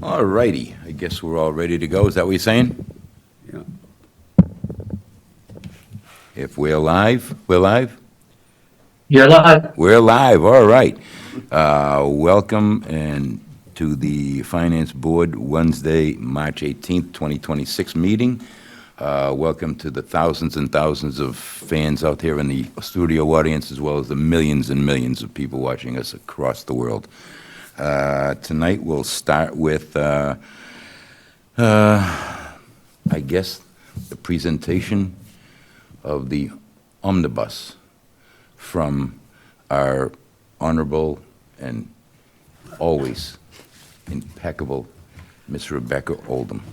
All righty, I guess we're all ready to go. Is that what you're saying? Yeah. If we're live, we're live? You're live. We're live, all right. Welcome to the Finance Board Wednesday, March 18th, 2026 meeting. Welcome to the thousands and thousands of fans out there in the studio audience, as well as the millions and millions of people watching us across the world. Tonight we'll start with, I guess, the presentation of the omnibus from our honorable and always impeccable Miss Rebecca Oldham.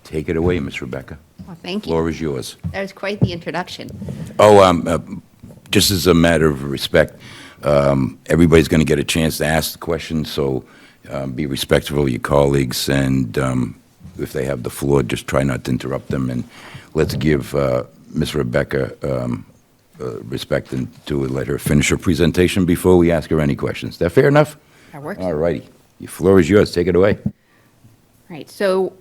Take it away, Miss Rebecca. Well, thank you. Floor is yours. That was quite the introduction. Just as a matter of respect, everybody's going to get a chance to ask the questions, so be respectful of your colleagues, and if they have the floor, just try not to interrupt them, and let's give Ms. Rebecca respect and to let her finish her presentation before we ask her any questions. Is that fair enough? That works. All righty. Your floor is yours. Take it away. Right, so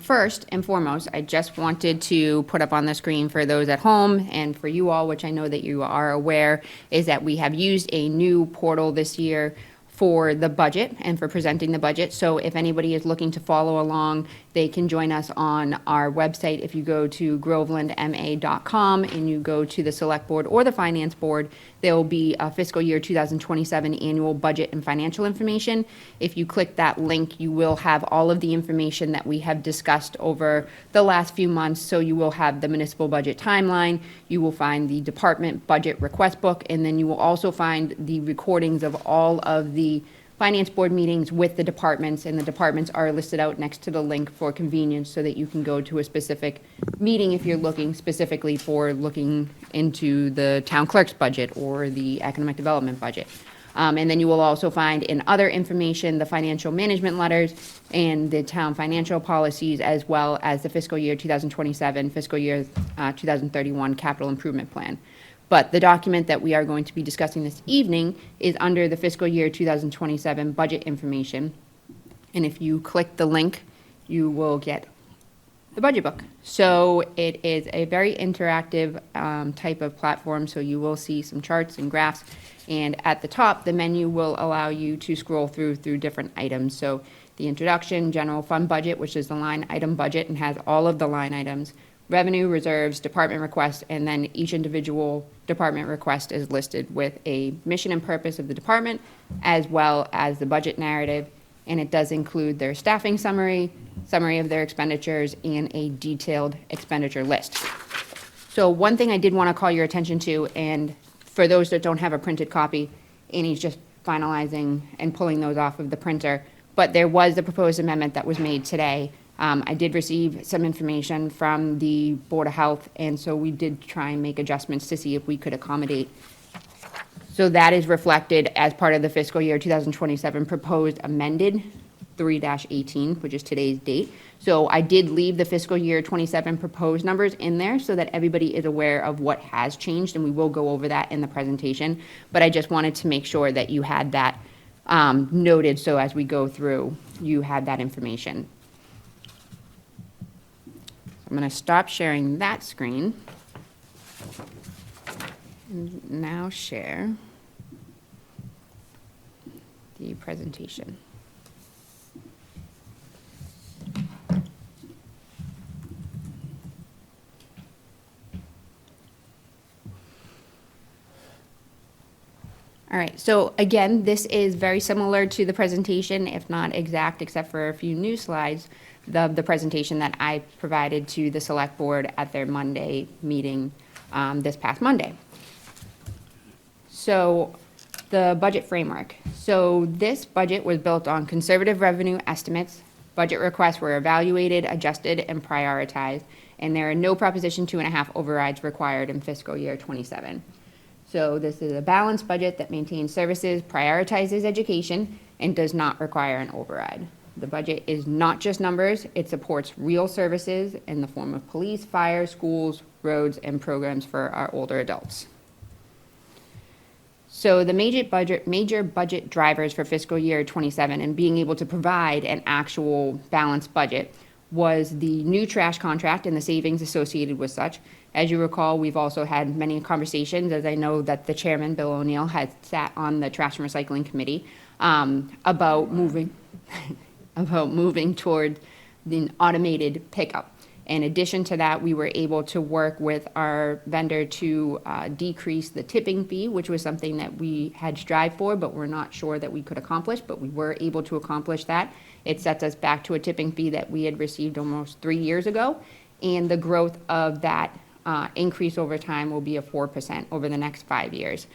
first and foremost, I just wanted to put up on the screen for those at home and for you all, which I know that you are aware, is that we have used a new portal this year for the budget and for presenting the budget. So if anybody is looking to follow along, they can join us on our website. If you go to grovelandma.com and you go to the Select Board or the Finance Board, there will be a fiscal year 2027 annual budget and financial information. If you click that link, you will have all of the information that we have discussed over the last few months. So you will have the municipal budget timeline, you will find the department budget request book, and then you will also find the recordings of all of the Finance Board meetings with the departments, and the departments are listed out next to the link for convenience so that you can go to a specific meeting if you're looking specifically for looking into the town clerk's budget or the economic development budget. And then you will also find in other information the financial management letters and the town financial policies, as well as the fiscal year 2027, fiscal year 2031 capital improvement plan. But the document that we are going to be discussing this evening is under the fiscal year 2027 budget information. And if you click the link, you will get the budget book. So it is a very interactive type of platform. So you will see some charts and graphs. And at the top, the menu will allow you to scroll through different items. So the introduction, general fund budget, which is the line item budget and has all of the line items. Revenue, reserves, department requests, and then each individual department request is listed with a mission and purpose of the department, as well as the budget narrative, and it does include their staffing summary of their expenditures, and a detailed expenditure list. So one thing I did want to call your attention to, and for those that don't have a printed copy, Annie's just finalizing and pulling those off of the printer, but there was the proposed amendment that was made today. I did receive some information from the Board of Health, and so we did try and make adjustments to see if we could accommodate. So that is reflected as part of the fiscal year 2027 proposed amended 3-18, which is today's date. So I did leave the fiscal year 27 proposed numbers in there so that everybody is aware of what has changed, and we will go over that in the presentation. But I just wanted to make sure that you had that noted, so as we go through, you had that information. I'm going to stop sharing that screen and now share the presentation. All right, so again, this is very similar to the presentation, if not exact, except for a few new slides, the presentation that I provided to the Select Board at their Monday meeting this past Monday. So the budget framework. So this budget was built on conservative revenue estimates. Budget requests were evaluated, adjusted, and prioritized, and there are no Proposition 2.5 overrides required in fiscal year 27. So this is a balanced budget that maintains services, prioritizes education, and does not require an override. The budget is not just numbers, it supports real services in the form of police, fire, schools, roads, and programs for our older adults. So the major budget drivers for fiscal year '27 and being able to provide an actual balanced budget was the new trash contract and the savings associated with such. As you recall, we've also had many conversations, as I know that the chairman, Bill O'Neill, has sat on the Trash and Recycling Committee, about moving, about moving toward the automated pickup. In addition to that, we were able to work with our vendor to decrease the tipping fee, which was something that we had strived for, but we're not sure that we could accomplish, but we were able to accomplish that. It sets us back to a tipping fee that we had received almost 3 years ago, and the growth of that increase over time will be a 4% over the next 5 years.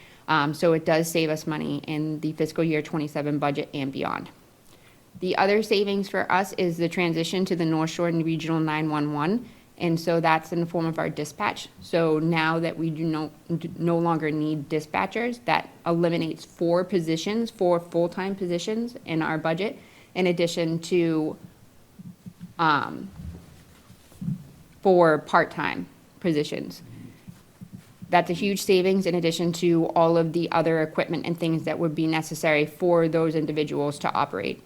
So it does save us money in the fiscal year '27 budget and beyond. The other savings for us is the transition to the North Shore Regional 911, and so that's in the form of our dispatch. So now that we do no longer need dispatchers, that eliminates 4 positions, 4 full-time positions in our budget, in addition to 4 part-time positions. That's a huge savings in addition to all of the other equipment and things that would be necessary for those individuals to operate.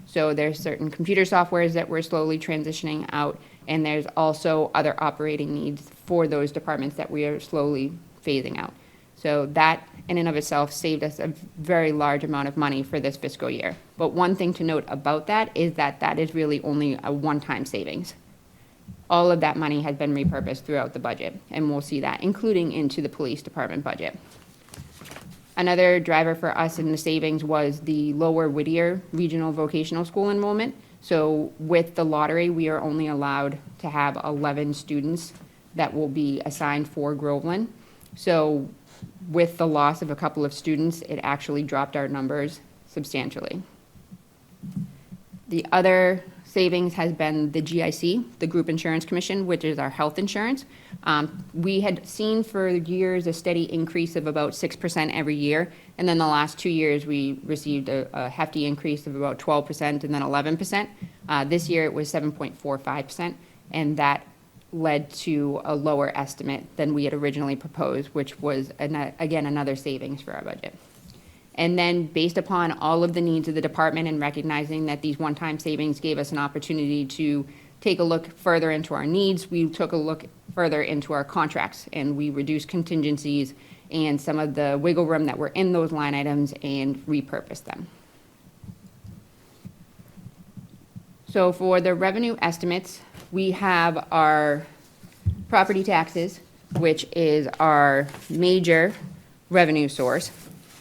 So there's certain computer softwares that we're slowly transitioning out, and there's also other operating needs for those departments that we are slowly phasing out. So that in and of itself saved us a very large amount of money for this fiscal year. But one thing to note about that is that that is really only a one-time savings. All of that money has been repurposed throughout the budget, and we'll see that, including into the police department budget. Another driver for us in the savings was the Lower Whittier Regional Vocational School enrollment. So with the lottery, we are only allowed to have 11 students that will be assigned for Groveland. So with the loss of a couple of students, it actually dropped our numbers substantially. The other savings has been the GIC, the Group Insurance Commission, which is our health insurance. We had seen for years a steady increase of about 6% every year, and then the last 2 years we received a hefty increase of about 12% and then 11%. This year it was 7.45%, and that led to a lower estimate than we had originally proposed, which was, again, another savings for our budget. And then based upon all of the needs of the department and recognizing that these one-time savings gave us an opportunity to take a look further into our needs, we took a look further into our contracts, and we reduced contingencies and some of the wiggle room that were in those line items and repurposed them. So for the revenue estimates, we have our property taxes, which is our major revenue source.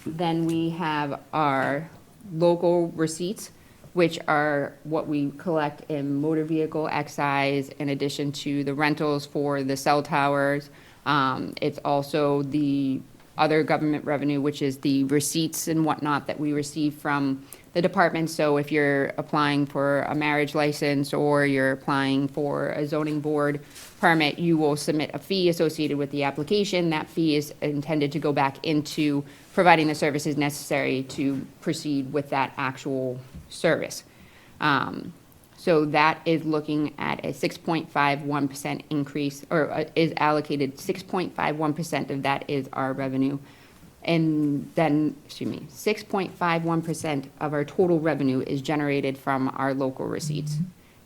Then we have our local receipts, which are what we collect in motor vehicle excise, in addition to the rentals for the cell towers. It's also the other government revenue, which is the receipts and whatnot that we receive from the department. So if you're applying for a marriage license or you're applying for a zoning board permit, you will submit a fee associated with the application. That fee is intended to go back into providing the services necessary to proceed with that actual service. So that is looking at a 6.51% increase, or is allocated 6.51% of that is our revenue. And then, 6.51% of our total revenue is generated from our local receipts.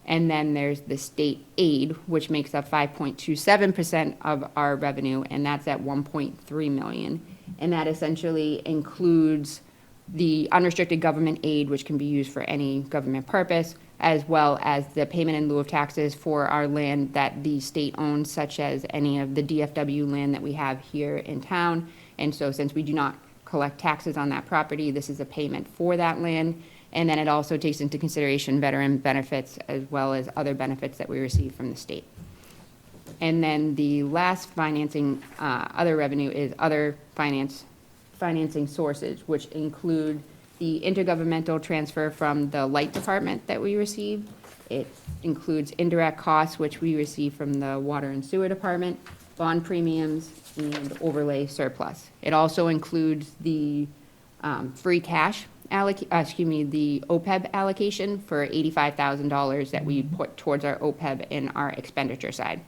And then there's the state aid, which makes up 5.27% of our revenue, and that's at 1.3 million. And that essentially includes the unrestricted government aid, which can be used for any government purpose, as well as the payment in lieu of taxes for our land that the state owns, such as any of the DFW land that we have here in town. And so since we do not collect taxes on that property, this is a payment for that land. And then it also takes into consideration veteran benefits as well as other benefits that we receive from the state. And then the last financing, other revenue is other financing sources, which include the intergovernmental transfer from the light department that we receive. It includes indirect costs, which we receive from the water and sewer department, bond premiums, and overlay surplus. It also includes the free cash the OPEB allocation for $85,000 that we put towards our OPEB in our expenditure side.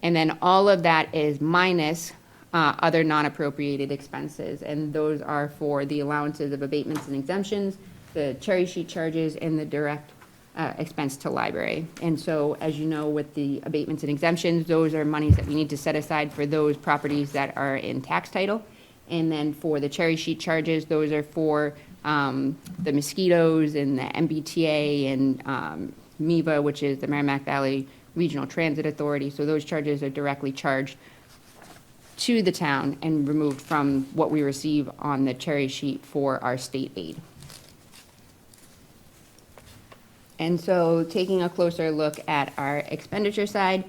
And then all of that is minus other non-appropriated expenses, and those are for the allowances of abatements and exemptions, the cherry sheet charges, and the direct expense to library. And so, as you know, with the abatements and exemptions, those are monies that we need to set aside for those properties that are in tax title. And then for the cherry sheet charges, those are for the mosquitoes and the MBTA and MEVA, which is the Merrimack Valley Regional Transit Authority. So those charges are directly charged to the town and removed from what we receive on the cherry sheet for our state aid. And so taking a closer look at our expenditure side,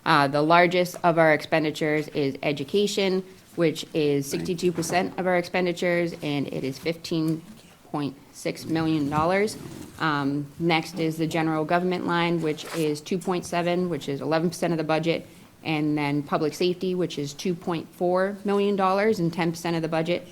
the largest of our expenditures is education, which is 62% of our expenditures, and it is $15.6 million. Next is the general government line, which is 2.7, which is 11% of the budget. And then public safety, which is $2.4 million and 10% of the budget.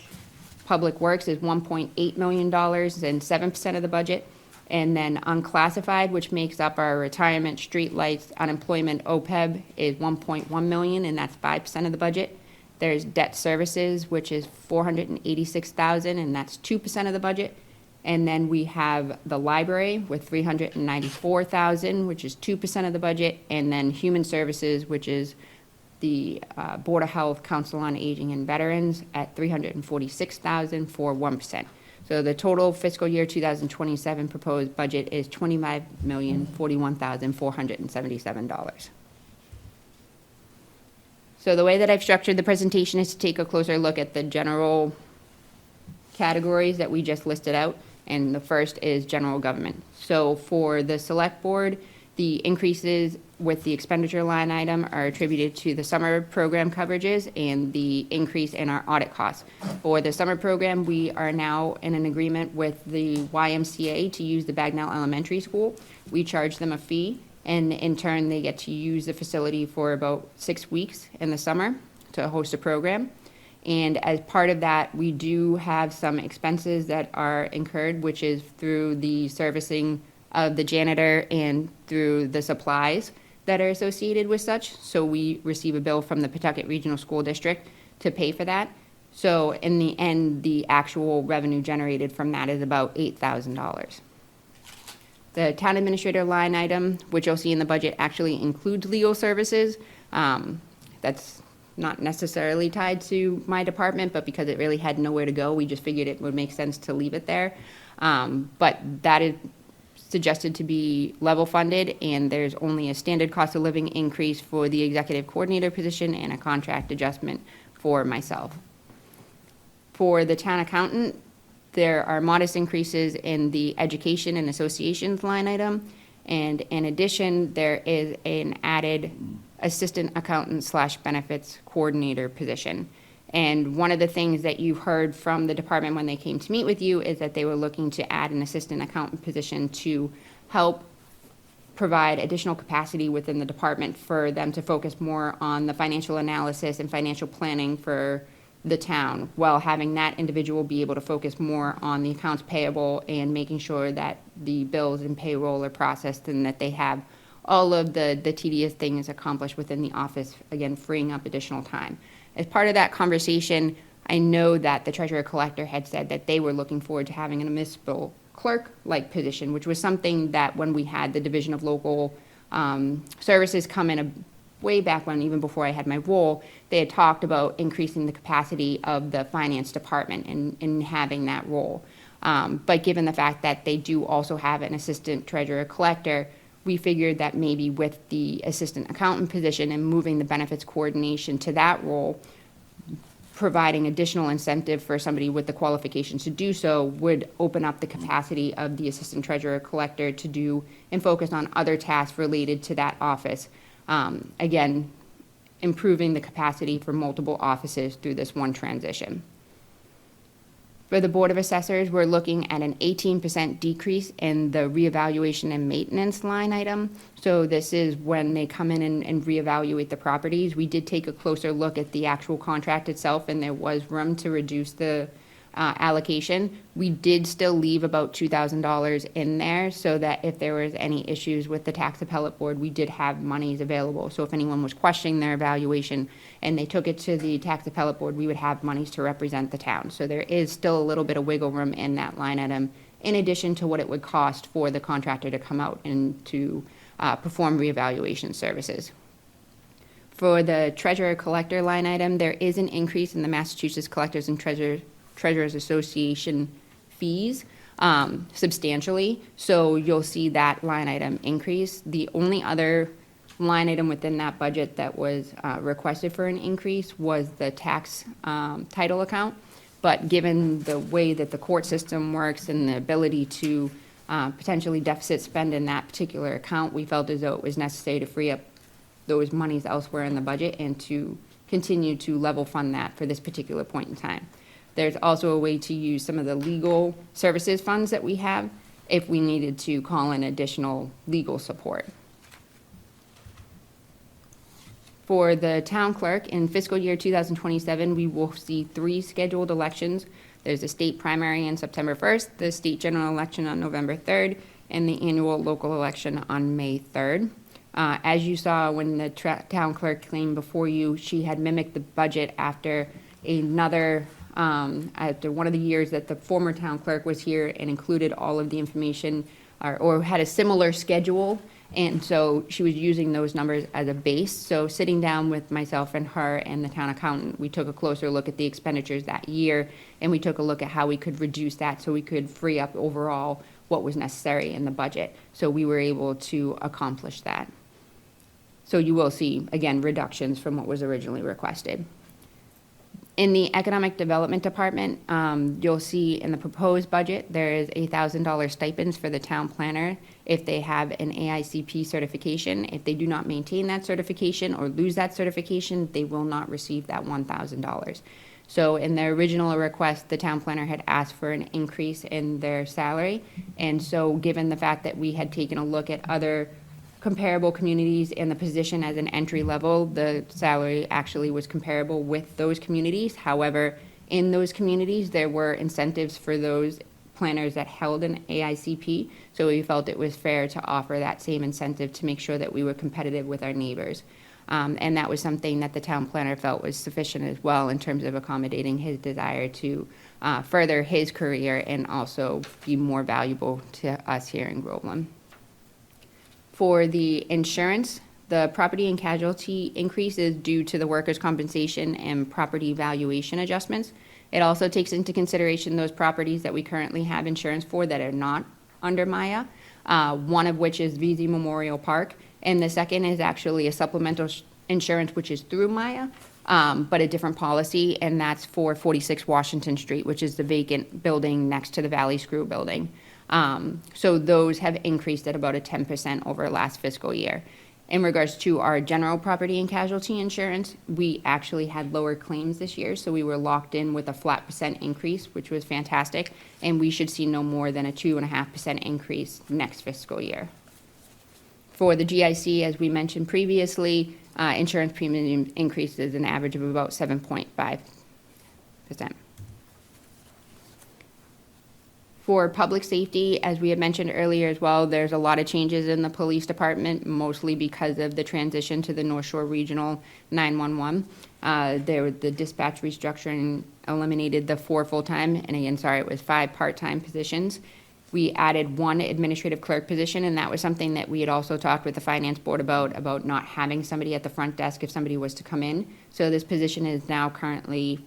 Public works is $1.8 million and 7% of the budget. And then unclassified, which makes up our retirement, streetlights, unemployment, OPEB, is $1.1 million, and that's 5% of the budget. There's debt services, which is $486,000, and that's 2% of the budget. And then we have the library with $394,000, which is 2% of the budget. And then human services, which is the Board of Health, Council on Aging, and Veterans at $346,000 for 1%. So the total fiscal year 2027 proposed budget is $25,041,477. So the way that I've structured the presentation is to take a closer look at the general categories that we just listed out, and the first is general government. So for the select board, the increases with the expenditure line item are attributed to the summer program coverages and the increase in our audit costs. For the summer program, we are now in an agreement with the YMCA to use the Bagnell Elementary School. We charge them a fee, and in turn, they get to use the facility for about 6 weeks in the summer to host a program. And as part of that, we do have some expenses that are incurred, which is through the servicing of the janitor and through the supplies that are associated with such. So we receive a bill from the Pawtucket Regional School District to pay for that. So in the end, the actual revenue generated from that is about $8,000. The town administrator line item, which you'll see in the budget, actually includes legal services. That's not necessarily tied to my department, but because it really had nowhere to go, we just figured it would make sense to leave it there. But that is suggested to be level funded, and there's only a standard cost of living increase for the executive coordinator position and a contract adjustment for myself. For the town accountant, there are modest increases in the education and associations line item, and in addition, there is an added assistant accountant / benefits coordinator position. And one of the things that you've heard from the department when they came to meet with you is that they were looking to add an assistant accountant position to help provide additional capacity within the department for them to focus more on the financial analysis and financial planning for the town, while having that individual be able to focus more on the accounts payable and making sure that the bills and payroll are processed and that they have all of the tedious things accomplished within the office, again, freeing up additional time. As part of that conversation, I know that the treasurer collector had said that they were looking forward to having a municipal clerk-like position, which was something that when we had the Division of Local Services come in way back when, even before I had my role, they had talked about increasing the capacity of the finance department and having that role. But given the fact that they do also have an assistant treasurer collector, we figured that maybe with the assistant accountant position and moving the benefits coordination to that role, providing additional incentive for somebody with the qualifications to do so would open up the capacity of the assistant treasurer collector to do and focus on other tasks related to that office. Again, improving the capacity for multiple offices through this one transition. For the Board of Assessors, we're looking at an 18% decrease in the reevaluation and maintenance line item. So this is when they come in and reevaluate the properties. We did take a closer look at the actual contract itself, and there was room to reduce the allocation, we did still leave about $2,000 in there so that if there was any issues with the tax appellate board, we did have monies available. So if anyone was questioning their evaluation and they took it to the tax appellate board, we would have monies to represent the town. So there is still a little bit of wiggle room in that line item, in addition to what it would cost for the contractor to come out and to perform reevaluation services. For the treasurer collector line item, there is an increase in the Massachusetts Collectors and Treasurers Association fees substantially. So you'll see that line item increase. The only other line item within that budget that was requested for an increase was the tax title account. But given the way that the court system works and the ability to potentially deficit spend in that particular account, we felt as though it was necessary to free up those monies elsewhere in the budget and to continue to level fund that for this particular point in time. There's also a way to use some of the legal services funds that we have if we needed to call in additional legal support. For the town clerk, in fiscal year 2027, we will see 3 scheduled elections. There's a state primary on September 1st, the state general election on November 3rd, and the annual local election on May 3rd. As you saw when the town clerk came before you, she had mimicked the budget after after one of the years that the former town clerk was here and included all of the information or had a similar schedule. And so she was using those numbers as a base. So sitting down with myself and her and the town accountant, we took a closer look at the expenditures that year, and we took a look at how we could reduce that so we could free up overall what was necessary in the budget. So we were able to accomplish that. So you will see, again, reductions from what was originally requested. In the Economic Development Department, you'll see in the proposed budget, there is $1,000 stipends for the town planner if they have an AICP certification. If they do not maintain that certification or lose that certification, they will not receive that $1,000. So in their original request, the town planner had asked for an increase in their salary. And so given the fact that we had taken a look at other comparable communities in the position as an entry level, the salary actually was comparable with those communities. However, in those communities, there were incentives for those planners that held an AICP, so we felt it was fair to offer that same incentive to make sure that we were competitive with our neighbors. And that was something that the town planner felt was sufficient as well in terms of accommodating his desire to further his career and also be more valuable to us here in Groveland. For the insurance, the property and casualty increase is due to the workers' compensation and property valuation adjustments. It also takes into consideration those properties that we currently have insurance for that are not under Maya, one of which is VZ Memorial Park, and the second is actually a supplemental insurance which is through Maya, but a different policy, and that's for 46 Washington Street, which is the vacant building next to the Valley Screw building. So those have increased at about a 10% over last fiscal year. In regards to our general property and casualty insurance, we actually had lower claims this year, so we were locked in with a flat % increase, which was fantastic, and we should see no more than a 2.5% increase next fiscal year. For the GIC, as we mentioned previously, insurance premium increases an average of about 7.5%. For public safety, as we had mentioned earlier as well, there's a lot of changes in the police department, mostly because of the transition to the North Shore Regional 911. The dispatch restructuring eliminated the 4 full-time, and again, sorry, it was 5 part-time positions. We added 1 administrative clerk position, and that was something that we had also talked with the finance board about not having somebody at the front desk if somebody was to come in. So this position is now currently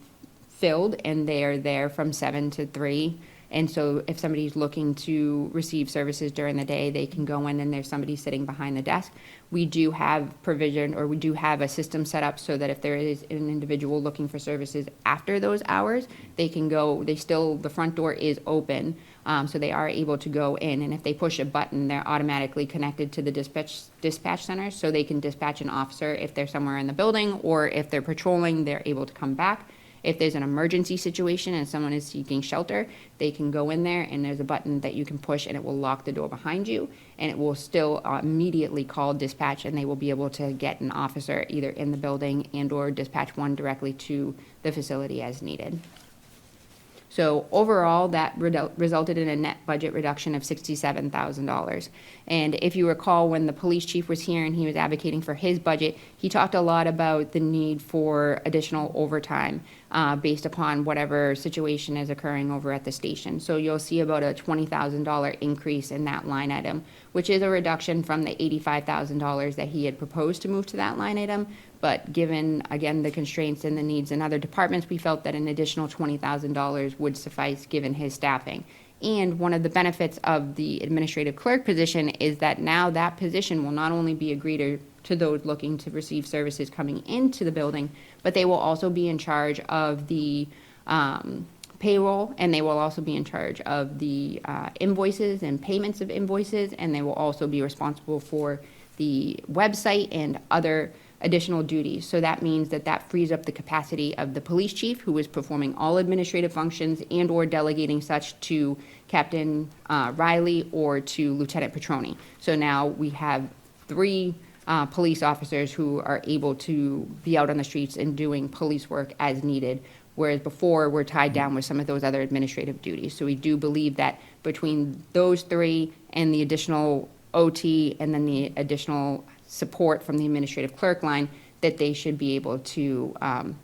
filled, and they are there from 7 to 3. And so if somebody's looking to receive services during the day, they can go in and there's somebody sitting behind the desk. We do have provision, or we do have a system set up so that if there is an individual looking for services after those hours, they can go, the front door is open, so they are able to go in. And if they push a button, they're automatically connected to the dispatch center, so they can dispatch an officer if they're somewhere in the building, or if they're patrolling, they're able to come back. If there's an emergency situation and someone is seeking shelter, they can go in there and there's a button that you can push and it will lock the door behind you, and it will still immediately call dispatch, and they will be able to get an officer either in the building and or dispatch one directly to the facility as needed. So overall, that resulted in a net budget reduction of $67,000. And if you recall, when the police chief was here and he was advocating for his budget, he talked a lot about the need for additional overtime based upon whatever situation is occurring over at the station. So you'll see about a $20,000 increase in that line item, which is a reduction from the $85,000 that he had proposed to move to that line item. But given, again, the constraints and the needs in other departments, we felt that an additional $20,000 would suffice given his staffing. And one of the benefits of the administrative clerk position is that now that position will not only be a greeter to those looking to receive services coming into the building, but they will also be in charge of the payroll, and they will also be in charge of the invoices and payments of invoices, and they will also be responsible for the website and other additional duties. So that means that that frees up the capacity of the police chief, who is performing all administrative functions and/or delegating such to Captain Riley or to Lieutenant Petroni. So now we have 3 police officers who are able to be out on the streets and doing police work as needed, whereas before we're tied down with some of those other administrative duties. So we do believe that between those 3 and the additional OT and then the additional support from the administrative clerk line, that they should be able to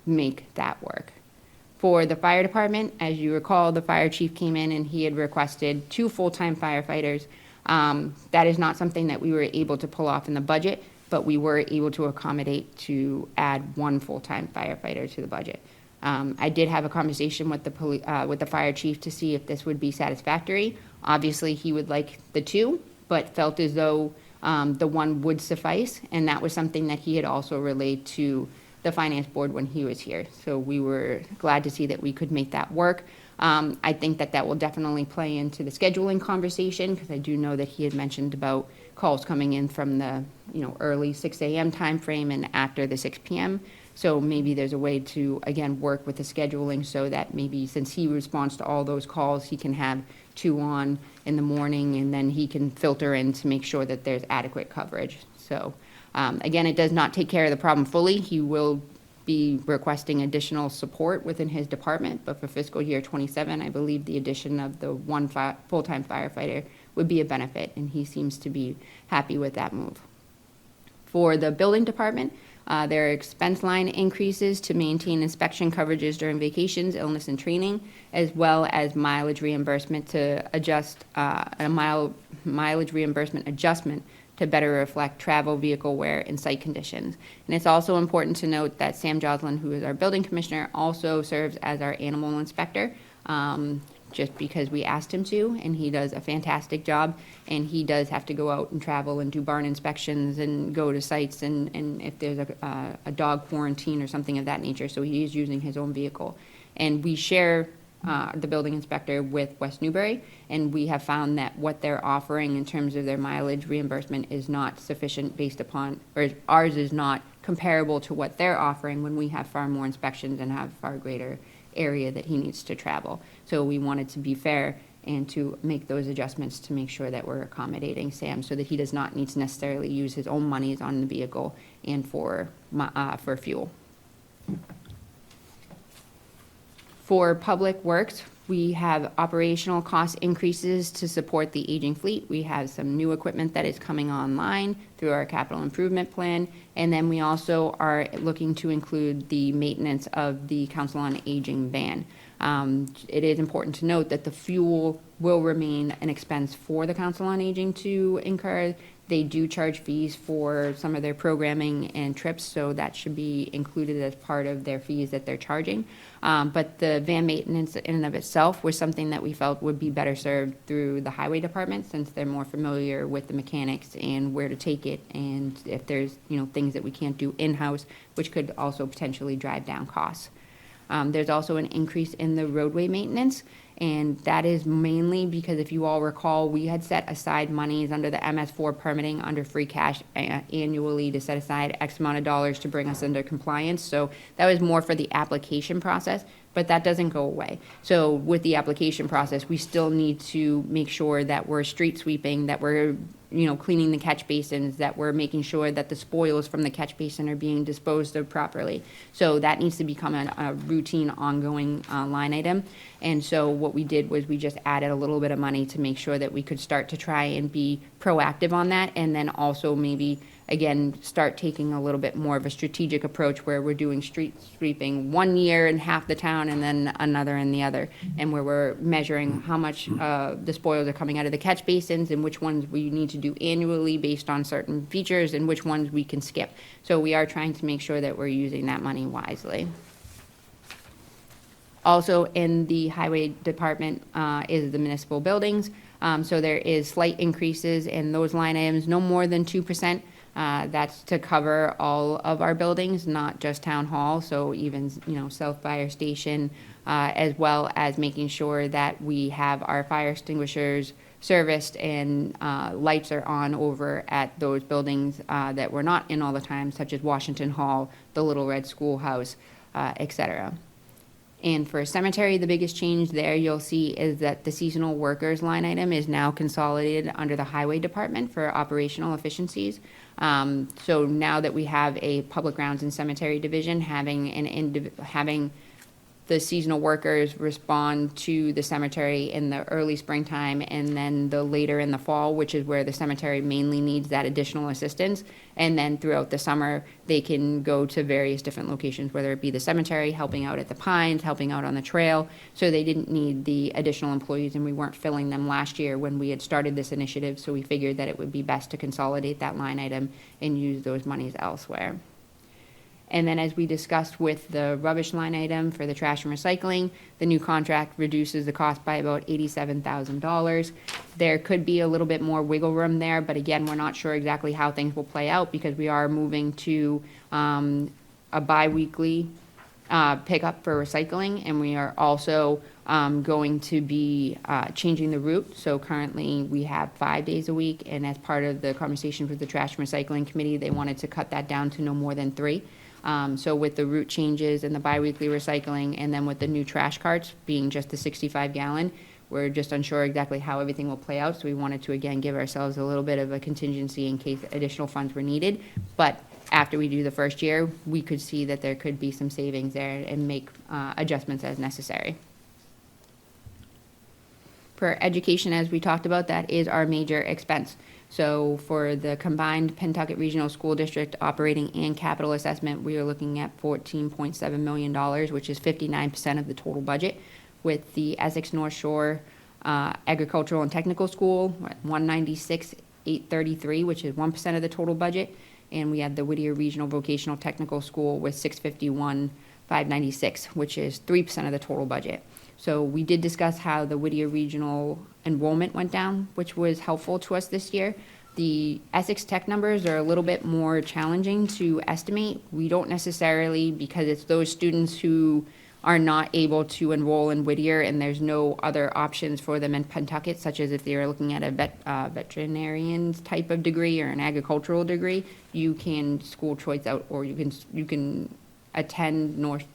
make that work. For the fire department, as you recall, the fire chief came in and he had requested 2 full-time firefighters. That is not something that we were able to pull off in the budget, but we were able to accommodate to add 1 full-time firefighter to the budget. I did have a conversation with the fire chief to see if this would be satisfactory. Obviously, he would like the 2, but felt as though the 1 would suffice, and that was something that he had also relayed to the finance board when he was here. So we were glad to see that we could make that work. I think that that will definitely play into the scheduling conversation, because I do know that he had mentioned about calls coming in from the early 6 a.m. timeframe and after the 6 p.m. So maybe there's a way to, again, work with the scheduling so that maybe since he responds to all those calls, he can have 2 on in the morning, and then he can filter in to make sure that there's adequate coverage. So again, it does not take care of the problem fully. He will be requesting additional support within his department, but for fiscal year 27, I believe the addition of the 1 full-time firefighter would be a benefit, and he seems to be happy with that move. For the building department, there are expense line increases to maintain inspection coverages during vacations, illness, and training, as well as mileage reimbursement to adjust mileage reimbursement adjustment to better reflect travel, vehicle wear, and site conditions. And it's also important to note that Sam Joslin, who is our building commissioner, also serves as our animal inspector, just because we asked him to, and he does a fantastic job. And he does have to go out and travel and do barn inspections and go to sites and if there's a dog quarantine or something of that nature. So he is using his own vehicle. And we share the building inspector with West Newbury, and we have found that what they're offering in terms of their mileage reimbursement is not sufficient based upon, or ours is not comparable to what they're offering when we have far more inspections and have far greater area that he needs to travel. So we wanted to be fair and to make those adjustments to make sure that we're accommodating Sam so that he does not need to necessarily use his own monies on the vehicle and for fuel. For Public Works, we have operational cost increases to support the aging fleet. We have some new equipment that is coming online through our capital improvement plan. And then we also are looking to include the maintenance of the Council on Aging van. It is important to note that the fuel will remain an expense for the Council on Aging to incur. They do charge fees for some of their programming and trips, so that should be included as part of their fees that they're charging. But the van maintenance in and of itself was something that we felt would be better served through the highway department, since they're more familiar with the mechanics and where to take it, and if there's things that we can't do in-house, which could also potentially drive down costs. There's also an increase in the roadway maintenance, and that is mainly because if you all recall, we had set aside monies under the MS4 permitting under free cash annually to set aside X amount of dollars to bring us under compliance. So that was more for the application process. but that doesn't go away. So with the application process, we still need to make sure that we're street sweeping, that we're, cleaning the catch basins, that we're making sure that the spoils from the catch basin are being disposed of properly. So that needs to become a routine, ongoing line item. And so what we did was we just added a little bit of money to make sure that we could start to try and be proactive on that, and then also maybe again, start taking a little bit more of a strategic approach where we're doing street sweeping one year in half the town and then another in the other, and where we're measuring how much the spoils are coming out of the catch basins and which ones we need to do annually based on certain features and which ones we can skip. So we are trying to make sure that we're using that money wisely. Also in the highway department is the municipal buildings. So there is slight increases in those line items, no more than 2%. That's to cover all of our buildings, not just town hall, so even, South Fire Station, as well as making sure that we have our fire extinguishers serviced and lights are on over at those buildings that we're not in all the time, such as Washington Hall, the Little Red Schoolhouse, et cetera. And for cemetery, the biggest change there you'll see is that the seasonal workers line item is now consolidated under the highway department for operational efficiencies. So now that we have a public grounds and cemetery division, having the seasonal workers respond to the cemetery in the early springtime and then the later in the fall, which is where the cemetery mainly needs that additional assistance. And then throughout the summer, they can go to various different locations, whether it be the cemetery, helping out at the Pines, helping out on the trail. So they didn't need the additional employees, and we weren't filling them last year when we had started this initiative. So we figured that it would be best to consolidate that line item and use those monies elsewhere. And then as we discussed with the rubbish line item for the trash and recycling, the new contract reduces the cost by about $87,000. There could be a little bit more wiggle room there, but again, we're not sure exactly how things will play out because we are moving to a bi-weekly pickup for recycling, and we are also going to be changing the route. So currently we have 5 days a week, and as part of the conversations with the trash and recycling committee, they wanted to cut that down to no more than 3. So with the route changes and the biweekly recycling, and then with the new trash carts being just the 65-gallon, we're just unsure exactly how everything will play out. So we wanted to, again, give ourselves a little bit of a contingency in case additional funds were needed. But after we do the first year, we could see that there could be some savings there and make adjustments as necessary. For education, as we talked about, that is our major expense. So for the combined Pentucket Regional School District operating and capital assessment, we are looking at $14.7 million, which is 59% of the total budget, with the Essex North Shore Agricultural and Technical School at $196,833, which is 1% of the total budget, and we had the Whittier Regional Vocational Technical School with $651,596, which is 3% of the total budget. So we did discuss how the Whittier Regional enrollment went down, which was helpful to us this year. The Essex Tech numbers are a little bit more challenging to estimate. We don't necessarily, because it's those students who are not able to enroll in Whittier and there's no other options for them in Pentucket, such as if they're looking at a veterinarian type of degree or an agricultural degree, you can school choice out, or you can attend North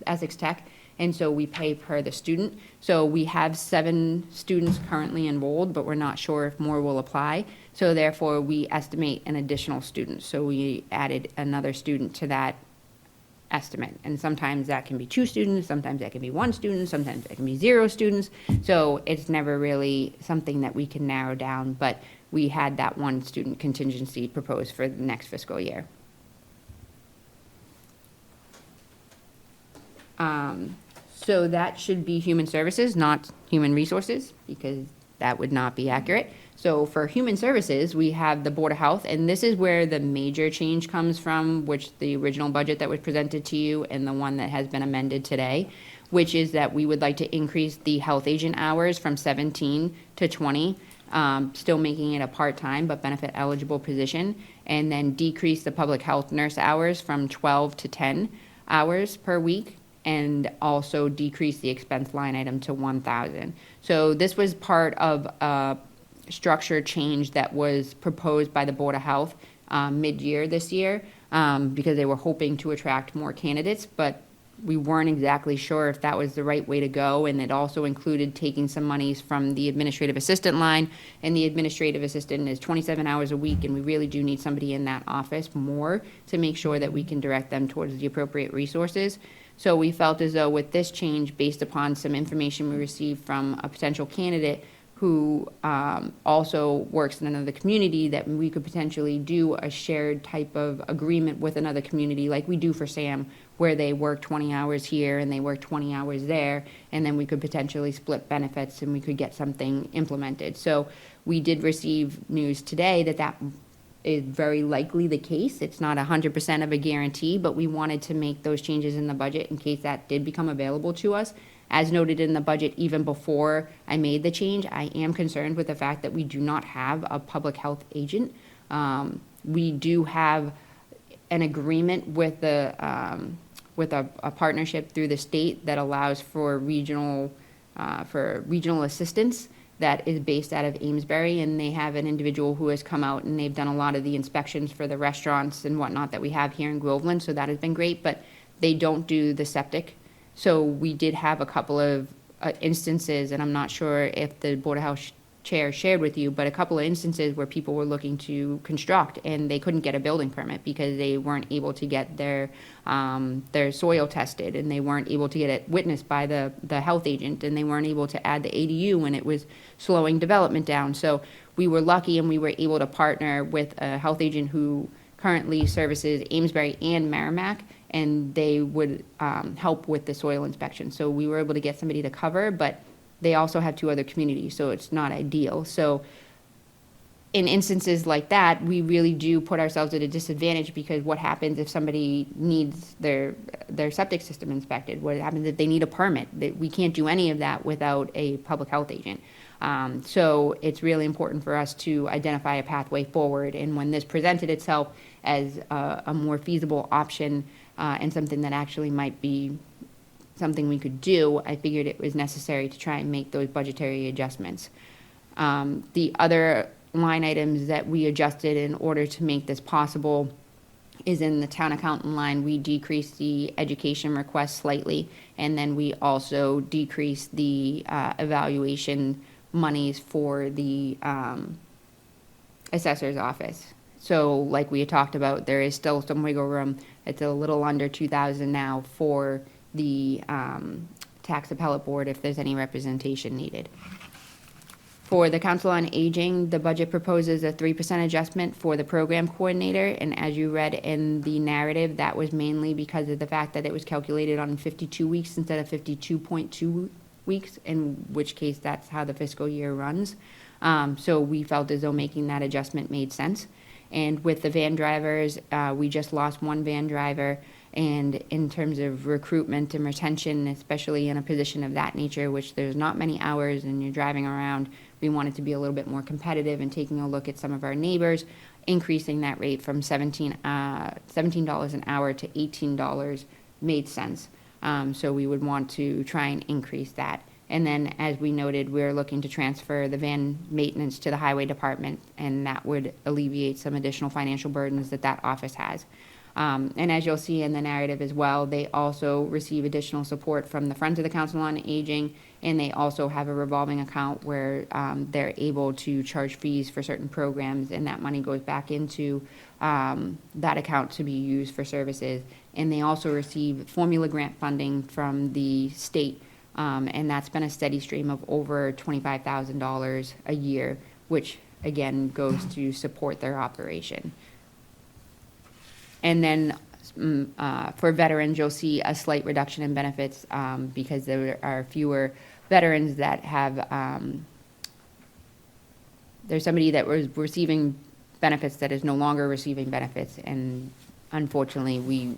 Essex Tech. And so we pay per the student. So we have 7 students currently enrolled, but we're not sure if more will apply. So therefore, we estimate an additional student. So we added another student to that estimate. And sometimes that can be 2 students, sometimes that can be 1 student, sometimes that can be 0 students. So it's never really something that we can narrow down, but we had that 1 student contingency proposed for the next fiscal year. So that should be human services, not human resources, because that would not be accurate. So for human services, we have the Board of Health, and this is where the major change comes from, which the original budget that was presented to you and the one that has been amended today, which is that we would like to increase the health agent hours from 17 to 20, still making it a part-time but benefit eligible position, and then decrease the public health nurse hours from 12 to 10 hours per week, and also decrease the expense line item to 1,000. So this was part of a structure change that was proposed by the Board of Health mid-year this year, because they were hoping to attract more candidates, but we weren't exactly sure if that was the right way to go, and it also included taking some monies from the administrative assistant line, and the administrative assistant is 27 hours a week, and we really do need somebody in that office more to make sure that we can direct them towards the appropriate resources. So we felt as though with this change, based upon some information we received from a potential candidate who also works in another community, that we could potentially do a shared type of agreement with another community like we do for SAM, where they work 20 hours here and they work 20 hours there, and then we could potentially split benefits and we could get something implemented. So we did receive news today that that is very likely the case. It's not 100% of a guarantee, but we wanted to make those changes in the budget in case that did become available to us. As noted in the budget, even before I made the change, I am concerned with the fact that we do not have a public health agent. We do have an agreement with a partnership through the state that allows for regional assistance that is based out of Amesbury, and they have an individual who has come out and they've done a lot of the inspections for the restaurants and whatnot that we have here in Groveland, so that has been great, but they don't do the septic. So we did have a couple of instances, and I'm not sure if the Board of Health chair shared with you, but a couple of instances where people were looking to construct and they couldn't get a building permit because they weren't able to get their soil tested, and they weren't able to get it witnessed by the health agent, and they weren't able to add the ADU when it was slowing development down. So we were lucky and we were able to partner with a health agent who currently services Amesbury and Merrimack, and they would help with the soil inspection. So we were able to get somebody to cover, but they also have 2 other communities, so it's not ideal. So in instances like that, we really do put ourselves at a disadvantage, because what happens if somebody needs their septic system inspected? What happens if they need a permit? We can't do any of that without a public health agent. So it's really important for us to identify a pathway forward, and when this presented itself as a more feasible option and something that actually might be something we could do, I figured it was necessary to try and make those budgetary adjustments. The other line items that we adjusted in order to make this possible is in the town accountant line. We decreased the education request slightly, and then we also decreased the evaluation monies for the assessor's office. So like we had talked about, there is still some wiggle room. It's a little under 2,000 now for the tax appellate board if there's any representation needed. For the Council on Aging, the budget proposes a 3% adjustment for the program coordinator, and as you read in the narrative, that was mainly because of the fact that it was calculated on 52 weeks instead of 52.2 weeks, in which case that's how the fiscal year runs. So we felt as though making that adjustment made sense. And with the van drivers, we just lost 1 van driver, and in terms of recruitment and retention, especially in a position of that nature, which there's not many hours and you're driving around, we wanted to be a little bit more competitive, and taking a look at some of our neighbors, increasing that rate from $17 an hour to $18 made sense. So we would want to try and increase that. And then, as we noted, we're looking to transfer the van maintenance to the highway department, and that would alleviate some additional financial burdens that that office has. And as you'll see in the narrative as well, they also receive additional support from the Friends of the Council on Aging, and they also have a revolving account where they're able to charge fees for certain programs, and that money goes back into that account to be used for services. And they also receive formula grant funding from the state, and that's been a steady stream of over $25,000 a year, which again goes to support their operation. And then for veterans, you'll see a slight reduction in benefits because there are fewer veterans that have, there's somebody that was receiving benefits that is no longer receiving benefits, and unfortunately, we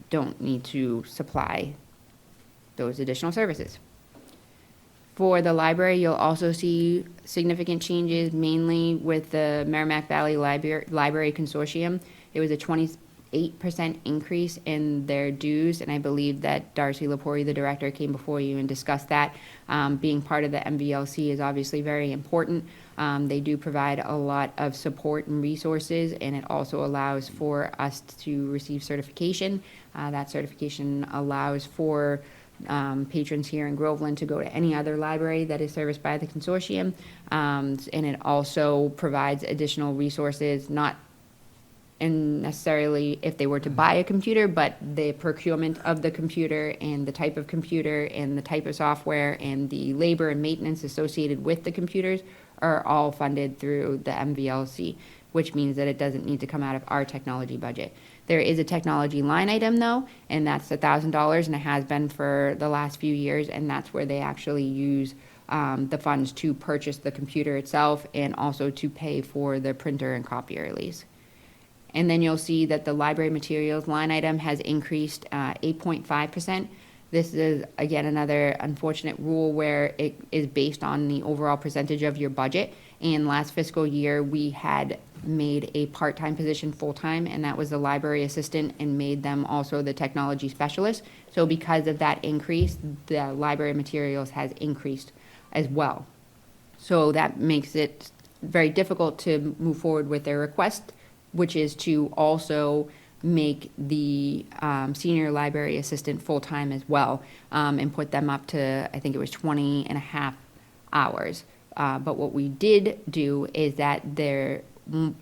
don't need to supply those additional services. For the library, you'll also see significant changes, mainly with the Merrimack Valley Library Consortium. It was a 8% increase in their dues, and I believe that Darcy Lepori, the director, came before you and discussed that. Being part of the MVLC is obviously very important. They do provide a lot of support and resources, and it also allows for us to receive certification. That certification allows for patrons here in Groveland to go to any other library that is serviced by the consortium. And it also provides additional resources, not in necessarily if they were to buy a computer, but the procurement of the computer and the type of computer and the type of software and the labor and maintenance associated with the computers are all funded through the MVLC, which means that it doesn't need to come out of our technology budget. There is a technology line item though, and that's $1,000, and it has been for the last few years, and that's where they actually use the funds to purchase the computer itself and also to pay for the printer and copier lease. And then you'll see that the library materials line item has increased 8.5%. This is, again, another unfortunate rule where it is based on the overall percentage of your budget. And last fiscal year, we had made a part-time position full-time, and that was the library assistant, and made them also the technology specialist. So because of that increase, the library materials has increased as well. So that makes it very difficult to move forward with their request, which is to also make the senior library assistant full-time as well, and put them up to, I think it was 20 and a half hours. But what we did do is that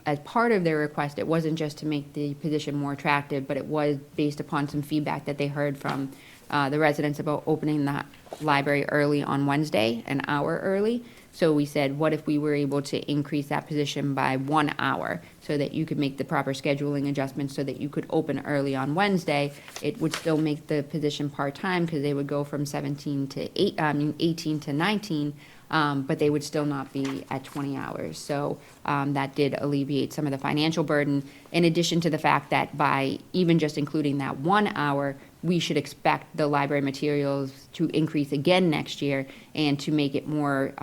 as part of their request, it wasn't just to make the position more attractive, but it was based upon some feedback that they heard from the residents about opening the library early on Wednesday, an hour early. So we said, what if we were able to increase that position by 1 hour so that you could make the proper scheduling adjustments so that you could open early on Wednesday? It would still make the position part-time because they would go from 18 to 19, but they would still not be at 20 hours. So that did alleviate some of the financial burden, in addition to the fact that by even just including that 1 hour, we should expect the library materials to increase again next year and to make it more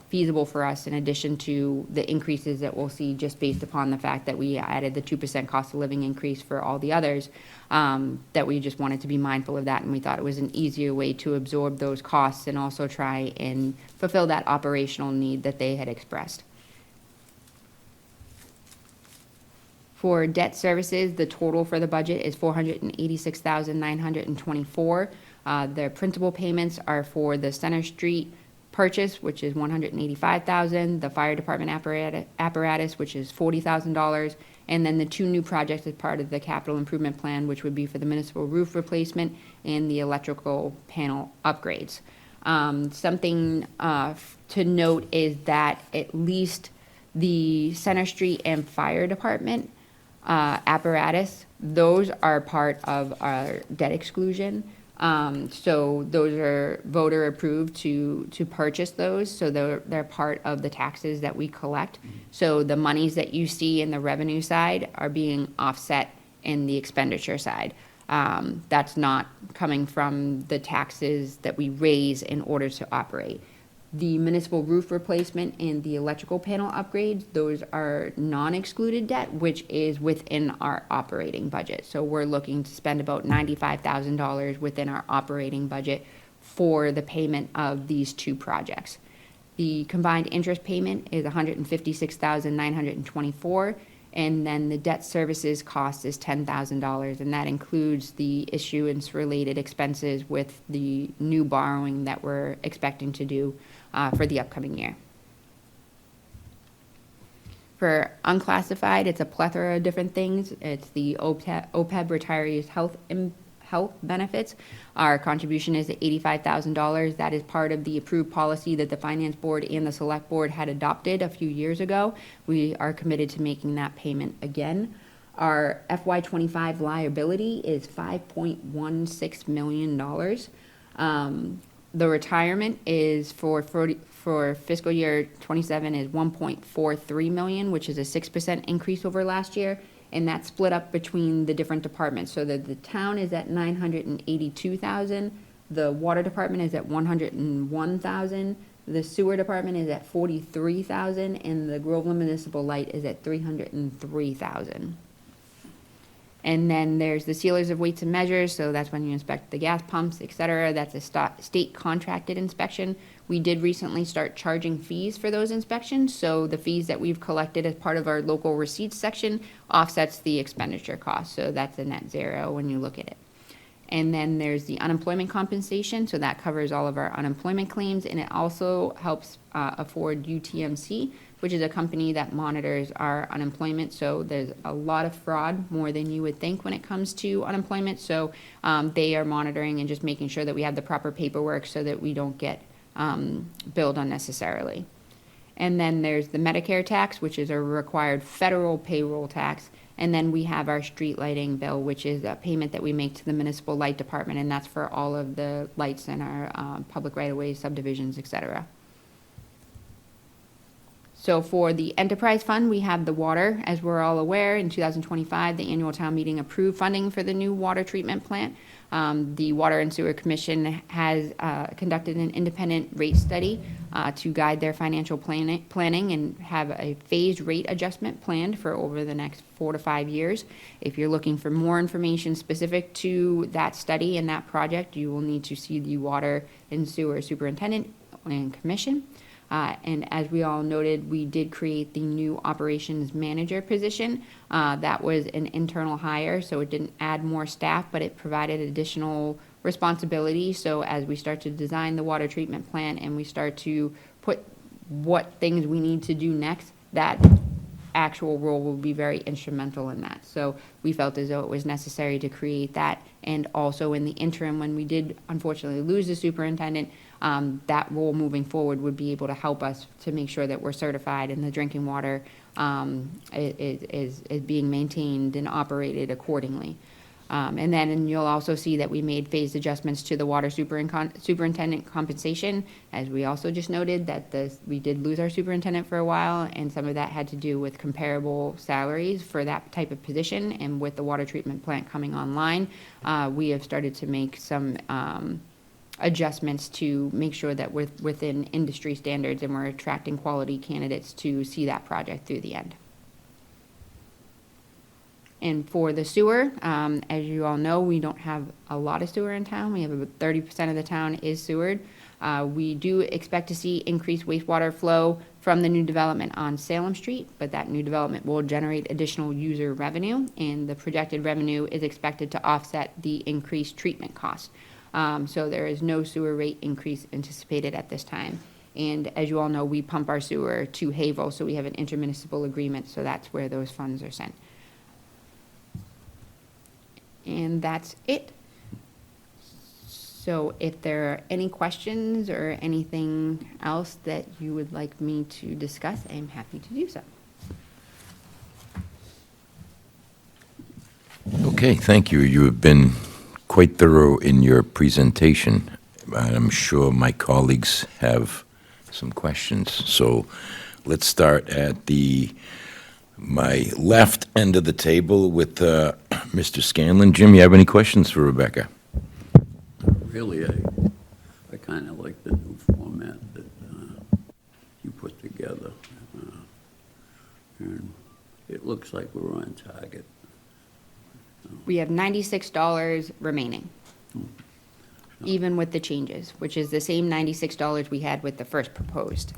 feasible for us, in addition to the increases that we'll see just based upon the fact that we added the 2% cost of living increase for all the others, that we just wanted to be mindful of that, and we thought it was an easier way to absorb those costs and also try and fulfill that operational need that they had expressed. For debt services, the total for the budget is $486,924. Their principal payments are for the Center Street purchase, which is $185,000, the fire department apparatus, which is $40,000, and then the two new projects as part of the capital improvement plan, which would be for the municipal roof replacement and the electrical panel upgrades. Something to note is that at least the Center Street and fire department apparatus, those are part of our debt exclusion. So those are voter approved to purchase those, so they're part of the taxes that we collect. So the monies that you see in the revenue side are being offset in the expenditure side. That's not coming from the taxes that we raise in order to operate. The municipal roof replacement and the electrical panel upgrades, those are non-excluded debt, which is within our operating budget. So we're looking to spend about $95,000 within our operating budget for the payment of these two projects. The combined interest payment is $156,924, and then the debt services cost is $10,000, and that includes the issuance-related expenses with the new borrowing that we're expecting to do for the upcoming year. For unclassified, it's a plethora of different things. It's the OPEB retirees health benefits. Our contribution is $85,000. That is part of the approved policy that the Finance Board and the Select Board had adopted a few years ago. We are committed to making that payment again. Our FY25 liability is $5.16 million. The retirement is for fiscal year 27 is 1.43 million, which is a 6% increase over last year, and that's split up between the different departments. So that the town is at 982,000, the water department is at 101,000, the sewer department is at 43,000, and the Groveland Municipal Light is at 303,000. And then there's the sealers of weights and measures, so that's when you inspect the gas pumps, et cetera. That's a state contracted inspection. We did recently start charging fees for those inspections, so the fees that we've collected as part of our local receipts section offsets the expenditure cost, so that's a net zero when you look at it. And then there's the unemployment compensation, so that covers all of our unemployment claims, and it also helps afford UTMC, which is a company that monitors our unemployment. So there's a lot of fraud, more than you would think when it comes to unemployment. So they are monitoring and just making sure that we have the proper paperwork so that we don't get billed unnecessarily. And then there's the Medicare tax, which is a required federal payroll tax. And then we have our street lighting bill, which is a payment that we make to the municipal light department, and that's for all of the lights in our public right-of-ways, subdivisions, et cetera. So for the enterprise fund, we have the water. As we're all aware, in 2025, the annual town meeting approved funding for the new water treatment plant. The Water and Sewer Commission has conducted an independent rate study to guide their financial planning and have a phased rate adjustment planned for over the next 4 to 5 years. If you're looking for more information specific to that study and that project, you will need to see the Water and Sewer Superintendent and Commission. And as we all noted, we did create the new operations manager position. That was an internal hire, so it didn't add more staff, but it provided additional responsibility. So as we start to design the water treatment plant and we start to put what things we need to do next, that actual role will be very instrumental in that. So we felt as though it was necessary to create that. And also in the interim, when we did unfortunately lose the superintendent, that role moving forward would be able to help us to make sure that we're certified and the drinking water is being maintained and operated accordingly. And you'll also see that we made phased adjustments to the water superintendent compensation. As we also just noted, that we did lose our superintendent for a while, and some of that had to do with comparable salaries for that type of position. And with the water treatment plant coming online, we have started to make some adjustments to make sure that we're within industry standards and we're attracting quality candidates to see that project through the end. And for the sewer, as you all know, we don't have a lot of sewer in town. We have about 30% of the town is sewered. We do expect to see increased wastewater flow from the new development on Salem Street, but that new development will generate additional user revenue, and the projected revenue is expected to offset the increased treatment cost. So there is no sewer rate increase anticipated at this time. And as you all know, we pump our sewer to Havel, so we have an intermunicipal agreement, so that's where those funds are sent. And that's it. So if there are any questions or anything else that you would like me to discuss, I'm happy to do so. Okay, thank you. You have been quite thorough in your presentation. I'm sure my colleagues have some questions. So let's start at my left end of the table with Mr. Scanlon. Jim, you have any questions for Rebecca? Really, I kind of like the new format that you put together. And it looks like we're on target. We have $96 remaining, even with the changes, which is the same $96 we had with the first proposed.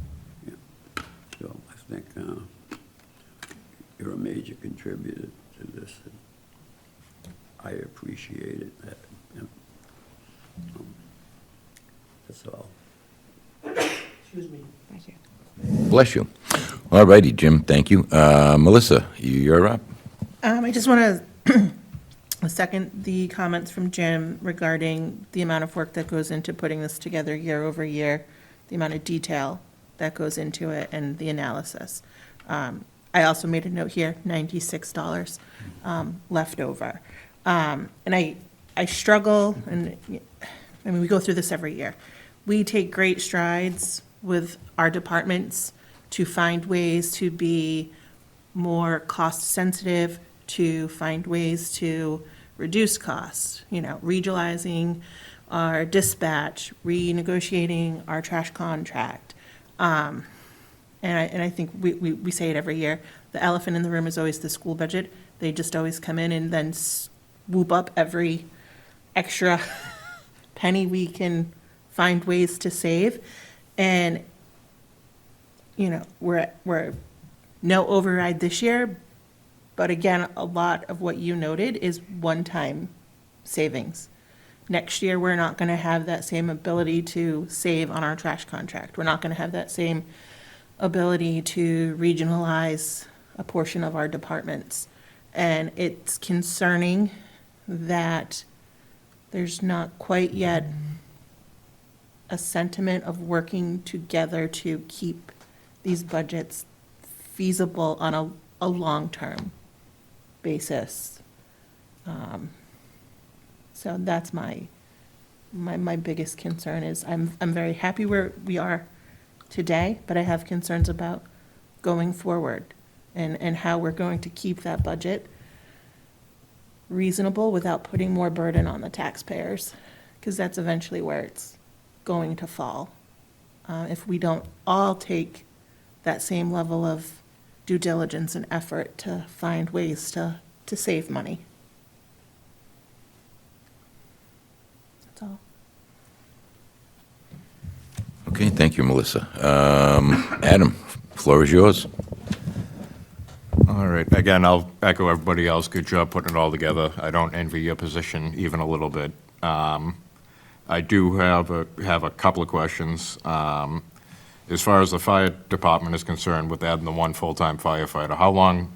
Yeah. So I think you're a major contributor to this. And I appreciate it. That's all. Excuse me. Thank you. Bless you. All righty, Jim, thank you. Melissa, you're up. I just want to second the comments from Jim regarding the amount of work that goes into putting this together year over year, the amount of detail that goes into it, and the analysis. I also made a note here, $96 left over. And I struggle, and I mean, we go through this every year. We take great strides with our departments to find ways to be more cost-sensitive, to find ways to reduce costs, regionalizing our dispatch, renegotiating our trash contract. and I think we say it every year, the elephant in the room is always the school budget. They just always come in and then swoop up every extra penny we can find ways to save. And, you know, we're no override this year, but again, a lot of what you noted is one-time savings. Next year, we're not going to have that same ability to save on our trash contract. We're not going to have that same ability to regionalize a portion of our departments. And it's concerning that there's not quite yet a sentiment of working together to keep these budgets feasible on a long-term basis. So that's my biggest concern is I'm very happy where we are today, but I have concerns about going forward and how we're going to keep that budget reasonable without putting more burden on the taxpayers, because that's eventually where it's going to fall. If we don't all take that same level of due diligence and effort to find ways to save money. That's all. Okay, thank you, Melissa. Adam, floor is yours. All right, again, I'll echo everybody else, good job putting it all together. I don't envy your position even a little bit. I do have a couple of questions. As far as the fire department is concerned, with adding the one full-time firefighter, how long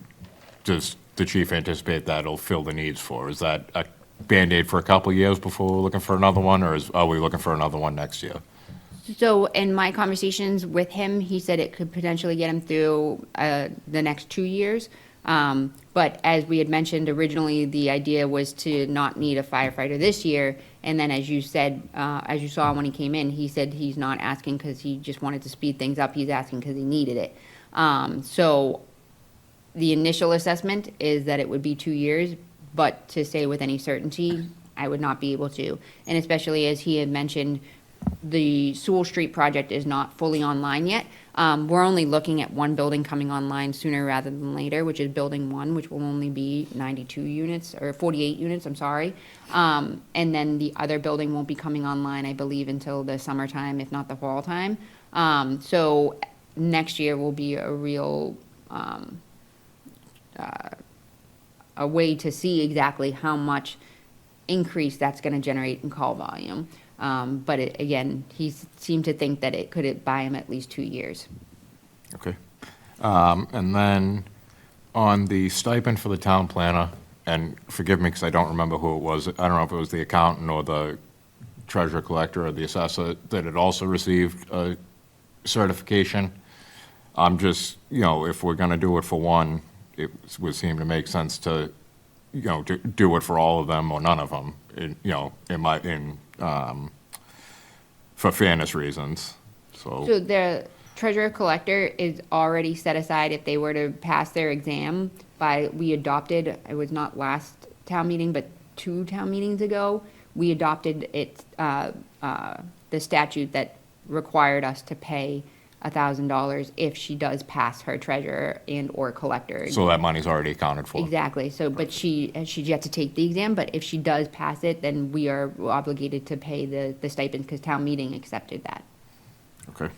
does the chief anticipate that'll fill the needs for? Is that a Band-Aid for a couple of years before we're looking for another one, or are we looking for another one next year? So in my conversations with him, he said it could potentially get him through the next 2 years. But as we had mentioned originally, the idea was to not need a firefighter this year. And then as you said, as you saw when he came in, he said he's not asking because he just wanted to speed things up. He's asking because he needed it. So the initial assessment is that it would be 2 years, but to say with any certainty, I would not be able to. And especially as he had mentioned, the Sewell Street project is not fully online yet. We're only looking at one building coming online sooner rather than later, which is Building 1, which will only be 92 units, or 48 units, I'm sorry. And then the other building won't be coming online, I believe, until the summertime, if not the fall time. So next year will be a real, a way to see exactly how much increase that's going to generate in call volume. But again, he seemed to think that it could buy him at least 2 years. Okay. And then on the stipend for the town planner, and forgive me because I don't remember who it was, I don't know if it was the accountant or the treasurer collector or the assessor that had also received a certification. I'm just, if we're going to do it for one, it would seem to make sense to, to do it for all of them or none of them, for fairness reasons, So the treasurer collector is already set aside if they were to pass their exam we adopted, it was not last town meeting, but 2 town meetings ago, we adopted the statute that required us to pay $1,000 if she does pass her treasurer and or collector. So that money's already accounted for. Exactly. So, but she's yet to take the exam, but if she does pass it, then we are obligated to pay the stipend because town meeting accepted that. Okay.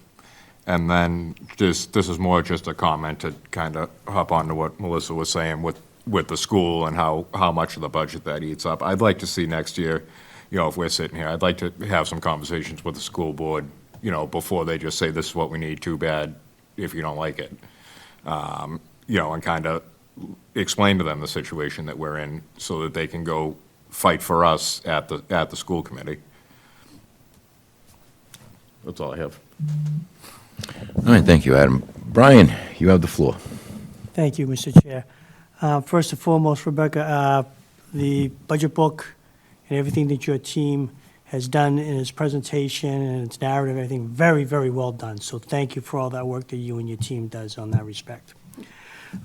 And then this is more just a comment to kind of hop on to what Melissa was saying with the school and how much of the budget that eats up. I'd like to see next year, if we're sitting here, I'd like to have some conversations with the school board, before they just say, this is what we need, too bad if you don't like it. And kind of explain to them the situation that we're in so that they can go fight for us at the school committee. That's all I have. All right, thank you, Adam. Brian, you have the floor. Thank you, Mr. Chair. First and foremost, Rebecca, the budget book and everything that your team has done in its presentation and its narrative, everything very, very well done. So thank you for all that work that you and your team does on that respect.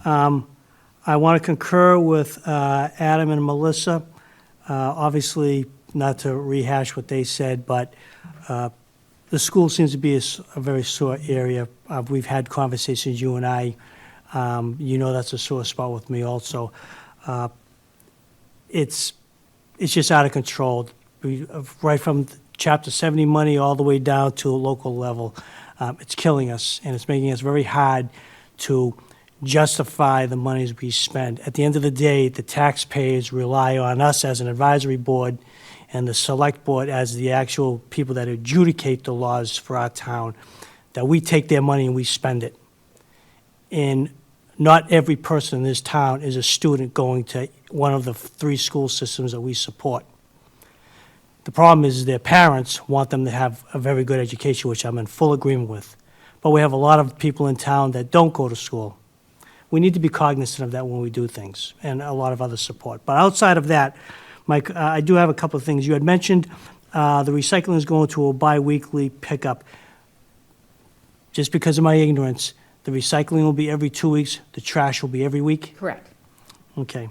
I want to concur with Adam and Melissa. Obviously, not to rehash what they said, but the school seems to be a very sore area. We've had conversations, you and I. You know that's a sore spot with me also. It's just out of control. Right from Chapter 70 money all the way down to a local level. It's killing us, and it's making us very hard to justify the monies we spend. At the end of the day, the taxpayers rely on us as an advisory board and the select board as the actual people that adjudicate the laws for our town, that we take their money and we spend it. And not every person in this town is a student going to one of the 3 school systems that we support. The problem is their parents want them to have a very good education, which I'm in full agreement with. But we have a lot of people in town that don't go to school. We need to be cognizant of that when we do things, and a lot of other support. But outside of that, Mike, I do have a couple of things. You had mentioned the recycling is going to a bi-weekly pickup. Just because of my ignorance, the recycling will be every 2 weeks, the trash will be every week? Correct. Okay.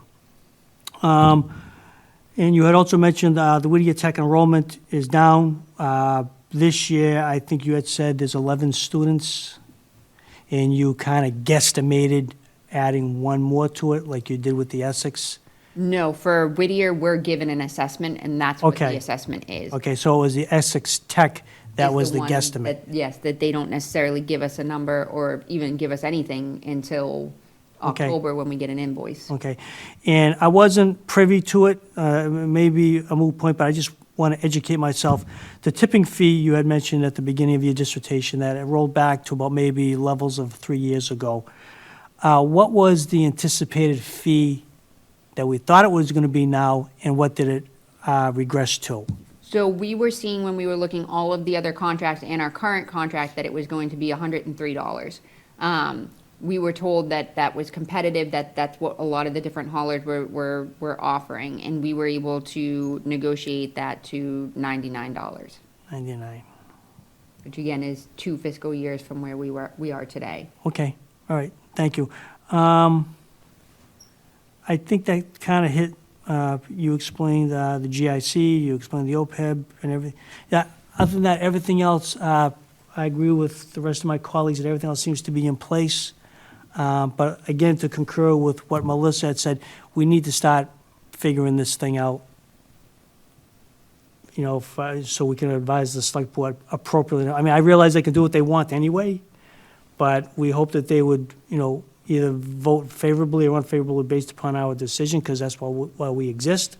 And you had also mentioned the Whittier Tech enrollment is down. This year, I think you had said there's 11 students, and you kind of guesstimated adding one more to it, like you did with the Essex. No, for Whittier, we're given an assessment, and that's what the Okay. assessment is. Okay, so it was the Essex Tech that Is was the one guesstimate. that- Yes, that they don't necessarily give us a number or even give us anything until Okay. October when we get an invoice. Okay. And I wasn't privy to it, maybe a moot point, but I just want to educate myself. The tipping fee you had mentioned at the beginning of your dissertation, that it rolled back to about maybe levels of 3 years ago. What was the anticipated fee that we thought it was going to be now, and what did it regress to? So we were seeing when we were looking all of the other contracts and our current contract that it was going to be $103. We were told that that was competitive, that's what a lot of the different haulers were offering, and we were able to negotiate that to $99, 99. which again is 2 fiscal years from where we are today. Okay, all right, thank you. I think that kind of hit, you explained the GIC, you explained the OPEB and everything. Yeah, other than that, everything else, I agree with the rest of my colleagues that everything else seems to be in place. But again, to concur with what Melissa had said, we need to start figuring this thing out, you know, so we can advise the select board appropriately. I mean, I realize they can do what they want anyway, but we hope that they would, you know, either vote favorably or unfavorably based upon our decision, because that's why we exist.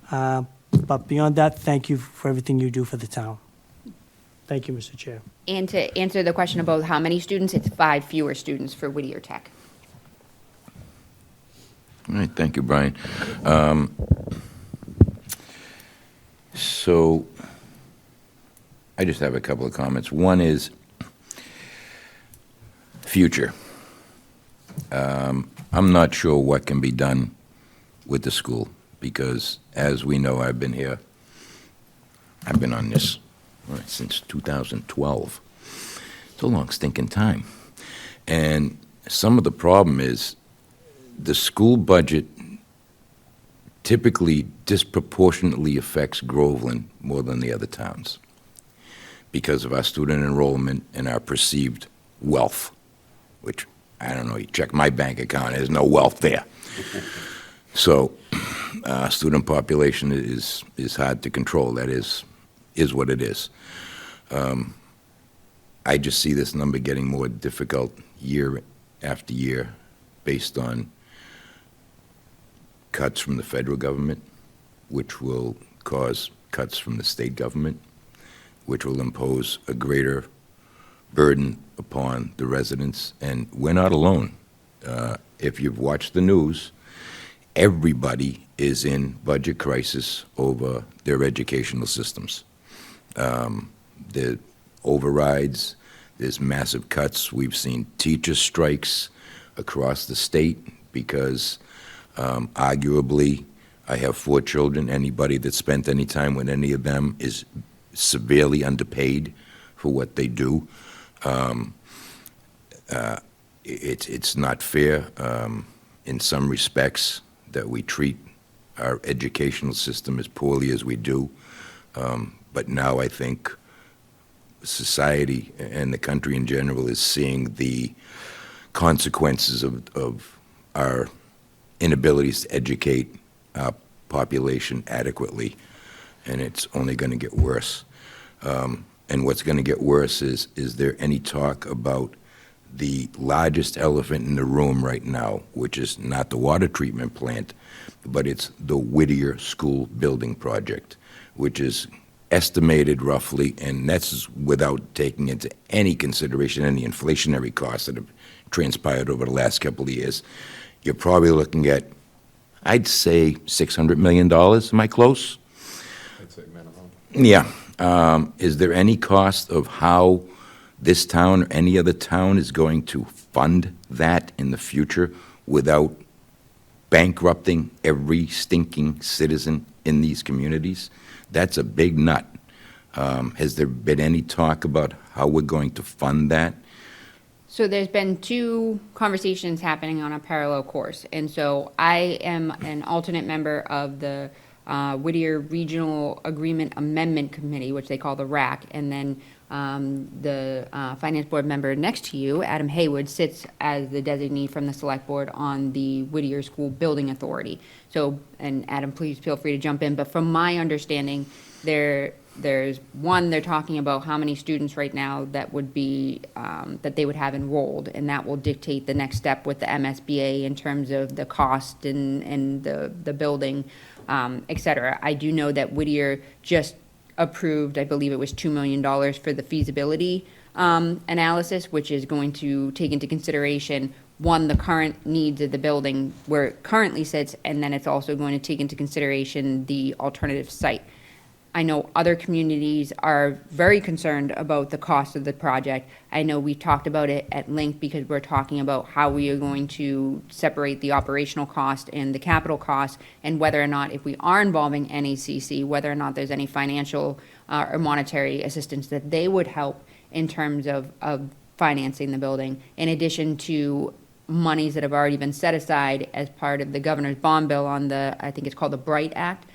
But beyond that, thank you for everything you do for the town. Thank you, Mr. Chair. And to answer the question about how many students, it's 5 fewer students for Whittier Tech. All right, thank you, Brian. So I just have a couple of comments. One is future. I'm not sure what can be done with the school, because as we know, I've been on this since 2012. It's a long stinking time. And some of the problem is the school budget typically disproportionately affects Groveland more than the other towns because of our student enrollment and our perceived wealth, which, I don't know, you check my bank account, there's no wealth there. So student population is hard to control. That is what it is. I just see this number getting more difficult year after year based on cuts from the federal government, which will cause cuts from the state government, which will impose a greater burden upon the residents. And we're not alone. If you've watched the news, everybody is in budget crisis over their educational systems. The overrides, there's massive cuts. We've seen teacher strikes across the state because arguably, I have 4 children. Anybody that spent any time with any of them is severely underpaid for what they do. It's not fair in some respects that we treat our educational system as poorly as we do. But now I think society and the country in general is seeing the consequences of our inabilities to educate our population adequately, and it's only going to get worse. And what's going to get worse is there any talk about the largest elephant in the room right now, which is not the water treatment plant, but it's the Whittier School Building Project, which is estimated roughly, and that's without taking into any consideration any inflationary costs that have transpired over the last couple of years. You're probably looking at, I'd say, $600 million. Am I close? I'd say minimum. Yeah. Is there any cost of how this town or any other town is going to fund that in the future without bankrupting every stinking citizen in these communities? That's a big nut. Has there been any talk about how we're going to fund that? So there's been two conversations happening on a parallel course. And so I am an alternate member of the Whittier Regional Agreement Amendment Committee, which they call the RAC. And then the Finance Board member next to you, Adam Haywood, sits as the designee from the Select Board on the Whittier School Building Authority. So, and Adam, please feel free to jump in. But from my understanding, there's one, they're talking about how many students right now that would be, that they would have enrolled, and that will dictate the next step with the MSBA in terms of the cost and the building, et cetera. I do know that Whittier just approved, I believe it was $2 million for the feasibility analysis, which is going to take into consideration, one, the current needs of the building where it currently sits, and then it's also going to take into consideration the alternative site. I know other communities are very concerned about the cost of the project. I know we talked about it at length because we're talking about how we are going to separate the operational cost and the capital cost, and whether or not, if we are involving NACC, whether or not there's any financial or monetary assistance that they would help in terms of financing the building, in addition to monies that have already been set aside as part of the governor's bond bill on the, I think it's called the Bright Act.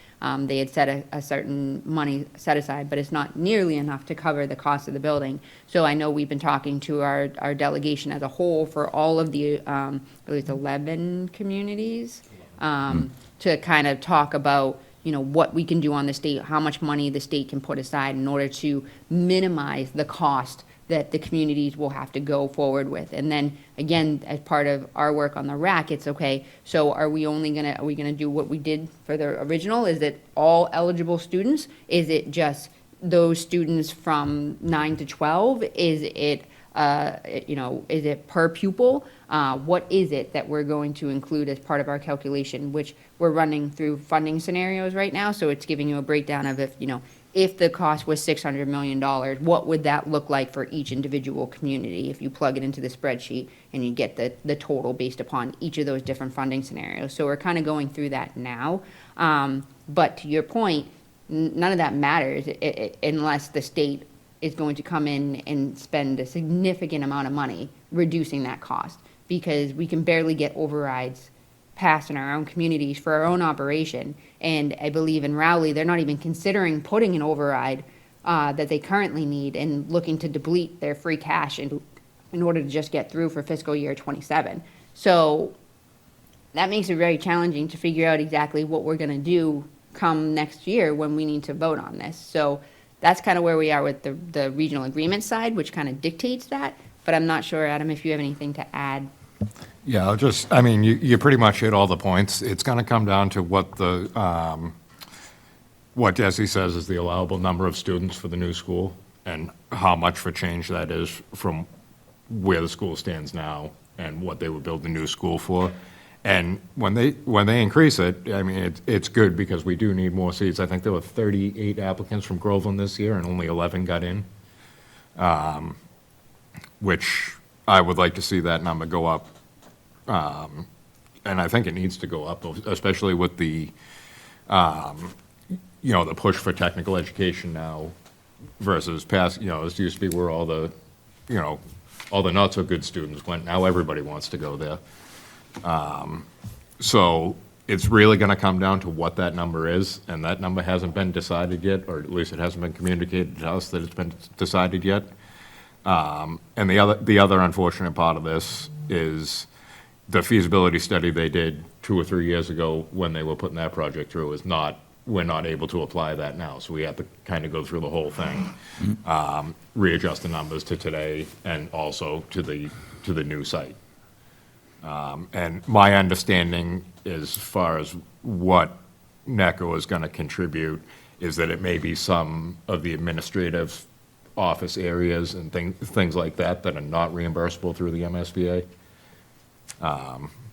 They had set a certain money set aside, but it's not nearly enough to cover the cost of the building. So I know we've been talking to our delegation as a whole for all of the, at least 11 communities, to kind of talk about, you know, what we can do on the state, how much money the state can put aside in order to minimize the cost that the communities will have to go forward with. And then, again, as part of our work on the RAC, it's okay, so are we gonna do what we did for the original? Is it all eligible students? Is it just those students from 9 to 12? Is it, is it per pupil? What is it that we're going to include as part of our calculation, which we're running through funding scenarios right now, so it's giving you a breakdown of if the cost was $600 million, what would that look like for each individual community if you plug it into the spreadsheet and you get the total based upon each of those different funding scenarios? So we're kind of going through that now. But to your point, none of that matters unless the state is going to come in and spend a significant amount of money reducing that cost, because we can barely get overrides passed in our own communities for our own operation. And I believe in Rowley, they're not even considering putting an override that they currently need and looking to deplete their free cash in order to just get through for fiscal year 27. So that makes it very challenging to figure out exactly what we're going to do come next year when we need to vote on this. So that's kind of where we are with the regional agreement side, which kind of dictates that. But I'm not sure, Adam, if you have anything to add. Yeah, you pretty much hit all the points. It's going to come down to what what Jesse says is the allowable number of students for the new school and how much for change that is from where the school stands now and what they would build the new school for. And when they increase it, I mean, it's good because we do need more seats. I think there were 38 applicants from Groveland this year and only 11 got in, which I would like to see that number go up. And I think it needs to go up, especially with the push for technical education now versus past, this used to be where all the not so good students went. Now everybody wants to go there. So it's really gonna come down to what that number is, and that number hasn't been decided yet, or at least it hasn't been communicated to us that it's been decided yet. And the other unfortunate part of this is the feasibility study they did 2 or 3 years ago when they were putting that project through is not, we're not able to apply that now. So we have to kind of go through the whole thing, readjust the numbers to today and also to the new site. And my understanding as far as what NECO is going to contribute is that it may be some of the administrative office areas and things like that that are not reimbursable through the MSBA.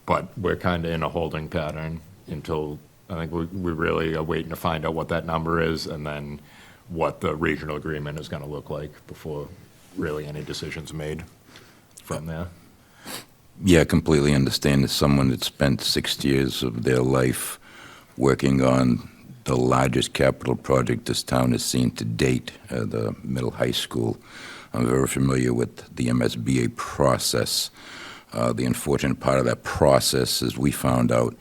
But we're kind of in a holding pattern until, I think we really are waiting to find out what that number is and then what the regional agreement is going to look like before really any decisions made from there. Yeah, I completely understand. As someone that spent 6 years of their life working on the largest capital project this town has seen to date, the middle high school, I'm very familiar with the MSBA process. The unfortunate part of that process, as we found out,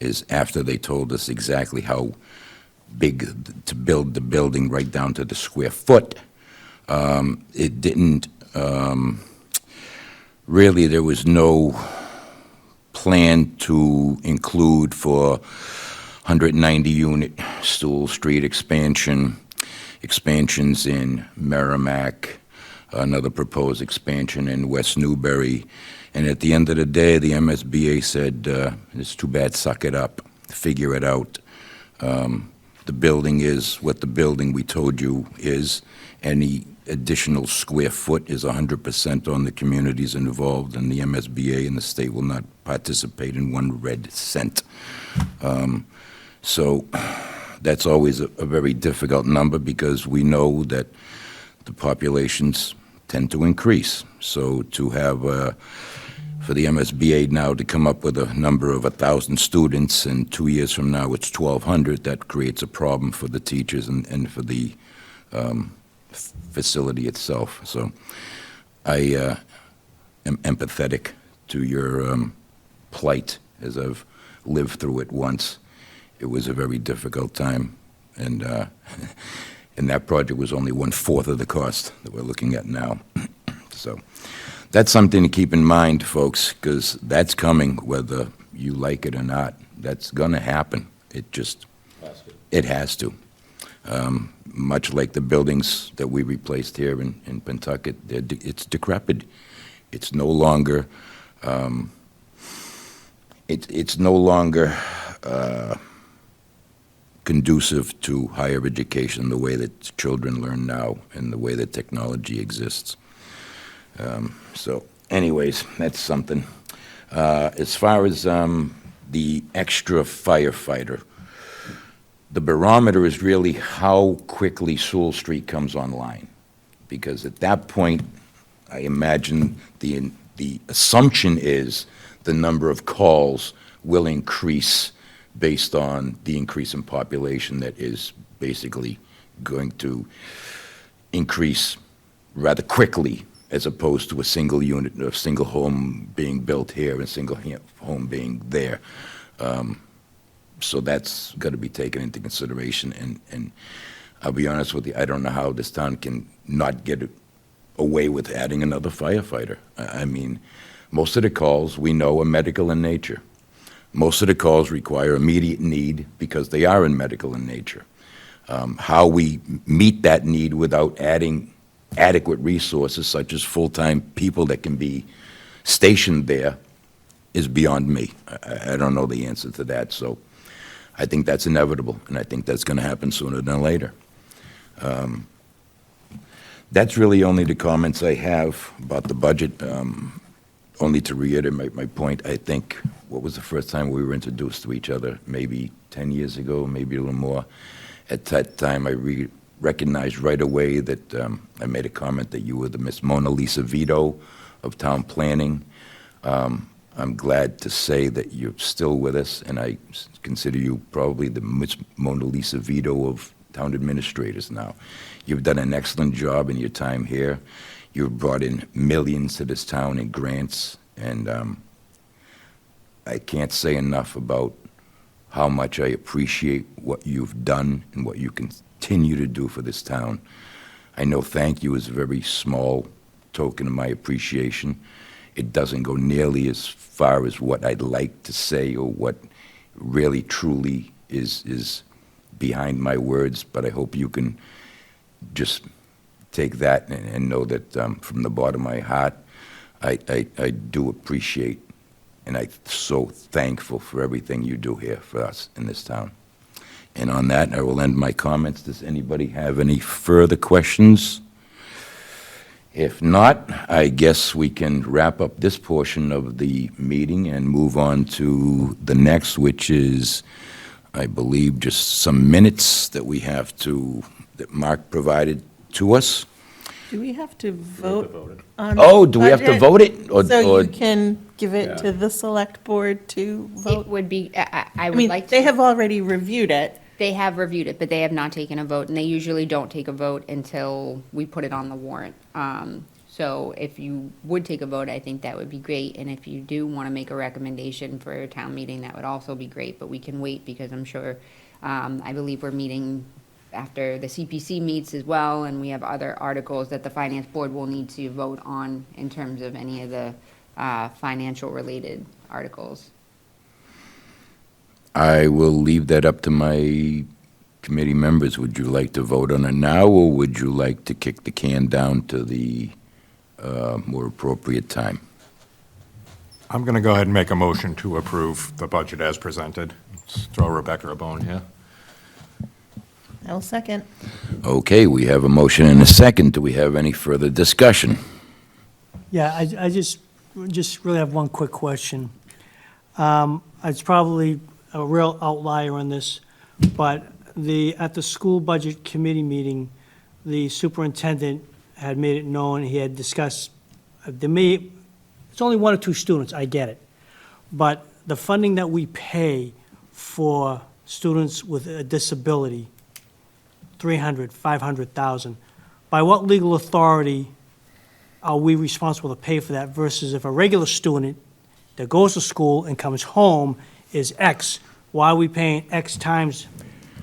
is after they told us exactly how big to build the building right down to the square foot, it didn't, really, there was no plan to include for 190-unit Stool Street expansion, expansions in Merrimack, another proposed expansion in West Newbury. And at the end of the day, the MSBA said, it's too bad, suck it up, figure it out. The building is what the building we told you is. Any additional square foot is 100% on the communities involved, and the MSBA and the state will not participate in 1 red cent. So that's always a very difficult number because we know that the populations tend to increase. So to have, for the MSBA now to come up with a number of 1,000 students and 2 years from now it's 1,200, that creates a problem for the teachers and for the facility itself. So I am empathetic to your plight, as I've lived through it once. It was a very difficult time, and that project was only 1/4 of the cost that we're looking at now. So that's something to keep in mind, folks, because that's coming, whether you like it or not. That's going to happen. It has to. Much like the buildings that we replaced here in Pentucket, it's decrepit. It's no longer, it's no longer conducive to higher education the way that children learn now and the way that technology exists. So anyways, that's something. As far as the extra firefighter, the barometer is really how quickly Sewell Street comes online. Because at that point, I imagine the assumption is the number of calls will increase based on the increase in population that is basically going to increase rather quickly as opposed to a single unit, a single home being built here and a single home being there. So that's got to be taken into consideration. And I'll be honest with you, I don't know how this town can not get away with adding another firefighter. I mean, most of the calls we know are medical in nature. Most of the calls require immediate need because they are in medical in nature. How we meet that need without adding adequate resources such as full-time people that can be stationed there is beyond me. I don't know the answer to that, so I think that's inevitable, and I think that's going to happen sooner than later. That's really only the comments I have about the budget. Only to reiterate my point, I think, what was the first time we were introduced to each other? Maybe 10 years ago, maybe a little more. At that time, I recognized right away that I made a comment that you were the Miss Mona Lisa Vito of town planning. I'm glad to say that you're still with us, and I consider you probably the Miss Mona Lisa Vito of town administrators now. You've done an excellent job in your time here. You've brought in millions to this town in grants, and I can't say enough about how much I appreciate what you've done and what you continue to do for this town. I know thank you is a very small token of my appreciation. It doesn't go nearly as far as what I'd like to say or what really truly is behind my words, but I hope you can just take that and know that from the bottom of my heart, I do appreciate and I'm so thankful for everything you do here for us in this town. And on that, I will end my comments. Does anybody have any further questions? If not, I guess we can wrap up this portion of the meeting and move on to the next, which is, I believe, just some minutes that we have to, that Mark provided to us. Do we have to vote on? Oh, do we have to budget? vote it? Or- So or- you can give it to Yeah. the select board to It vote? would be, I I would mean, like to. they have already reviewed it. They have reviewed it, but they have not taken a vote, and they usually don't take a vote until we put it on the warrant. So if you would take a vote, I think that would be great, and if you do want to make a recommendation for a town meeting, that would also be great, but we can wait, because I'm sure, I believe we're meeting after the CPC meets as well, and we have other articles that the finance board will need to vote on in terms of any of the financial-related articles. I will leave that up to my committee members. Would you like to vote on it now, or would you like to kick the can down to the more appropriate time? I'm going to go ahead and make a motion to approve the budget as presented. Let's throw Rebecca a bone here. I'll second. Okay, we have a motion and a second. Do we have any further discussion? Yeah, I just really have one quick question. It's probably a real outlier on this, but at the school budget committee meeting, the superintendent had made it known, he had discussed, it's only 1 or 2 students, I get it. But the funding that we pay for students with a disability, 300, 500,000, by what legal authority are we responsible to pay for that versus if a regular student that goes to school and comes home is X, why are we paying X times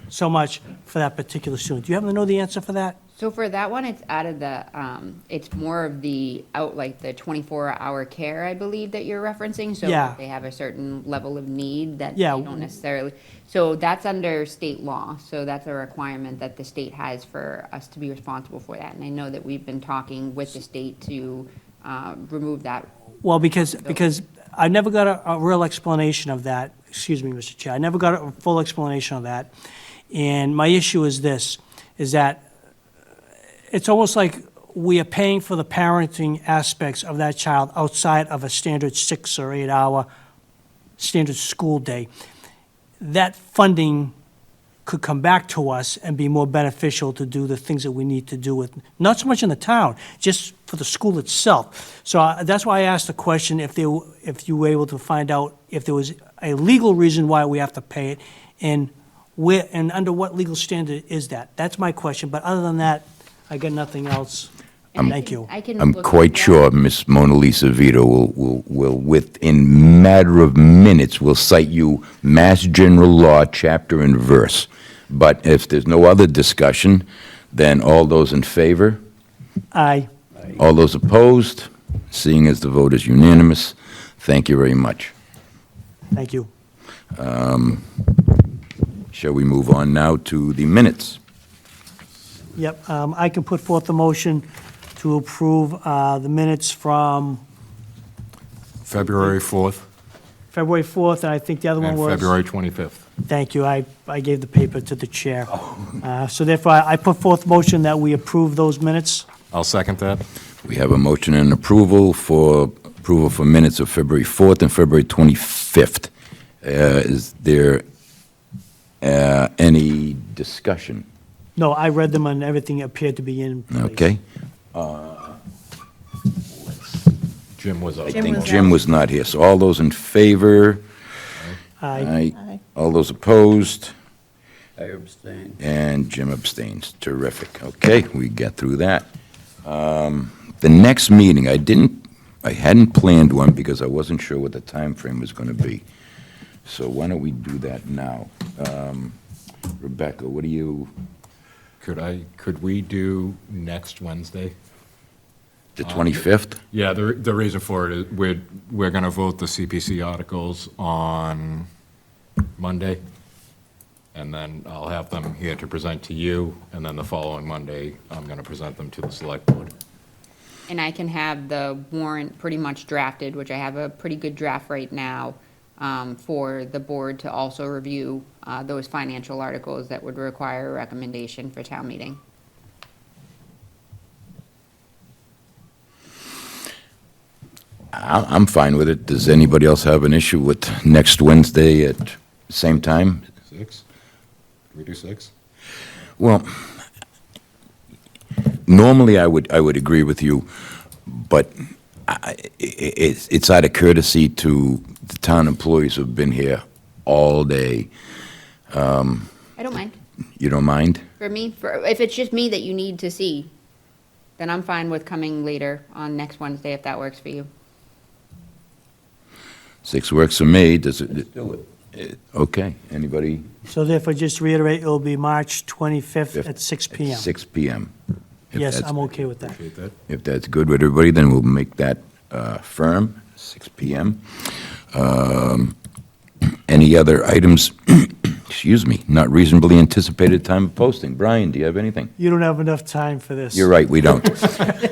so much for that particular student? Do you happen to know the answer for that? So for that one, it's out of the, it's more of the like the 24-hour care, I believe, that you're referencing. So Yeah. if they have a certain level of need that they Yeah. don't necessarily, so that's under state law. So that's a requirement that the state has for us to be responsible for that. And I know that we've been talking with the state to remove that. Well, because I never got a real explanation of that, excuse me, Mr. Chair, I never got a full explanation of that. And my issue is this, is that it's almost like we are paying for the parenting aspects of that child outside of a standard 6 or 8 hour standard school day. That funding could come back to us and be more beneficial to do the things that we need to do with, not so much in the town, just for the school itself. So that's why I asked the question, if you were able to find out if there was a legal reason why we have to pay it, and under what legal standard is that? That's my question, but other than that, I got nothing else. And Thank you. I can I'm look quite into that. sure Miss Mona Lisa Vito will, within matter of minutes, will cite you Mass General Law, chapter and verse. But if there's no other discussion, then all those in favor? Aye. All those opposed? Seeing as the vote is unanimous, thank you very much. Thank you. Shall we move on now to the minutes? Yep, I can put forth the motion to approve the minutes from February 4th February 4th, and I think the other one and was... February 25th. Thank you, I gave the paper to the chair. So therefore, I put forth motion that we approve those minutes. I'll second that. We have a motion and approval for minutes of February 4th and February 25th. Is there any discussion? No, I read them and everything appeared to be in place. Okay. Jim was up. I Jim think was Jim out. was not here, so all those in favor? Aye. Aye. All those opposed? I abstain. And Jim abstains. Terrific. Okay, we get through that. The next meeting, I hadn't planned one because I wasn't sure what the time frame was going to be. So why don't we do that now? Rebecca, what do you, Could we do next Wednesday? the 25th? Yeah, the reason for it is we're going to vote the CPC articles on Monday, and then I'll have them here to present to you, and then the following Monday, I'm going to present them to the select board. And I can have the warrant pretty much drafted, which I have a pretty good draft right now, for the board to also review those financial articles that would require a recommendation for town meeting. I'm fine with it. Does anybody else have an issue with next Wednesday at same time? 6? Can we do 6? Well, normally I would agree with you, but it's out of courtesy to the town employees who've been here all day. I don't mind. You don't mind? For me, if it's just me that you need to see, then I'm fine with coming later on next Wednesday, if that works for you. 6 works for me. Does it? Let's do it. Okay. Anybody? So therefore, just to reiterate, it'll be March 25th at 6 PM. 6 PM. If Yes, that's- I'm okay with that. Appreciate that. If that's good with everybody, then we'll make that firm, 6 PM. Any other items, excuse me, not reasonably anticipated time of posting? Brian, do you have anything? You don't have enough time for this. You're right, we don't.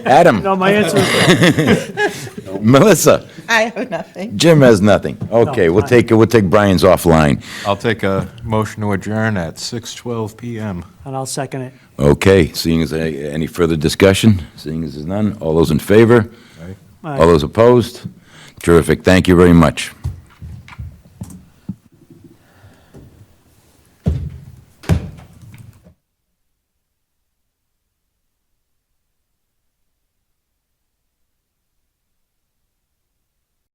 Adam, No, my answer is, Melissa, I have nothing. Jim has nothing. Okay, we'll fine. take Brian's offline. I'll take a motion to adjourn at 6:12 PM. and I'll second it. Okay, seeing as any further discussion, seeing as there's none, all those in favor? Aye. Aye. All those opposed? Terrific, thank you very much.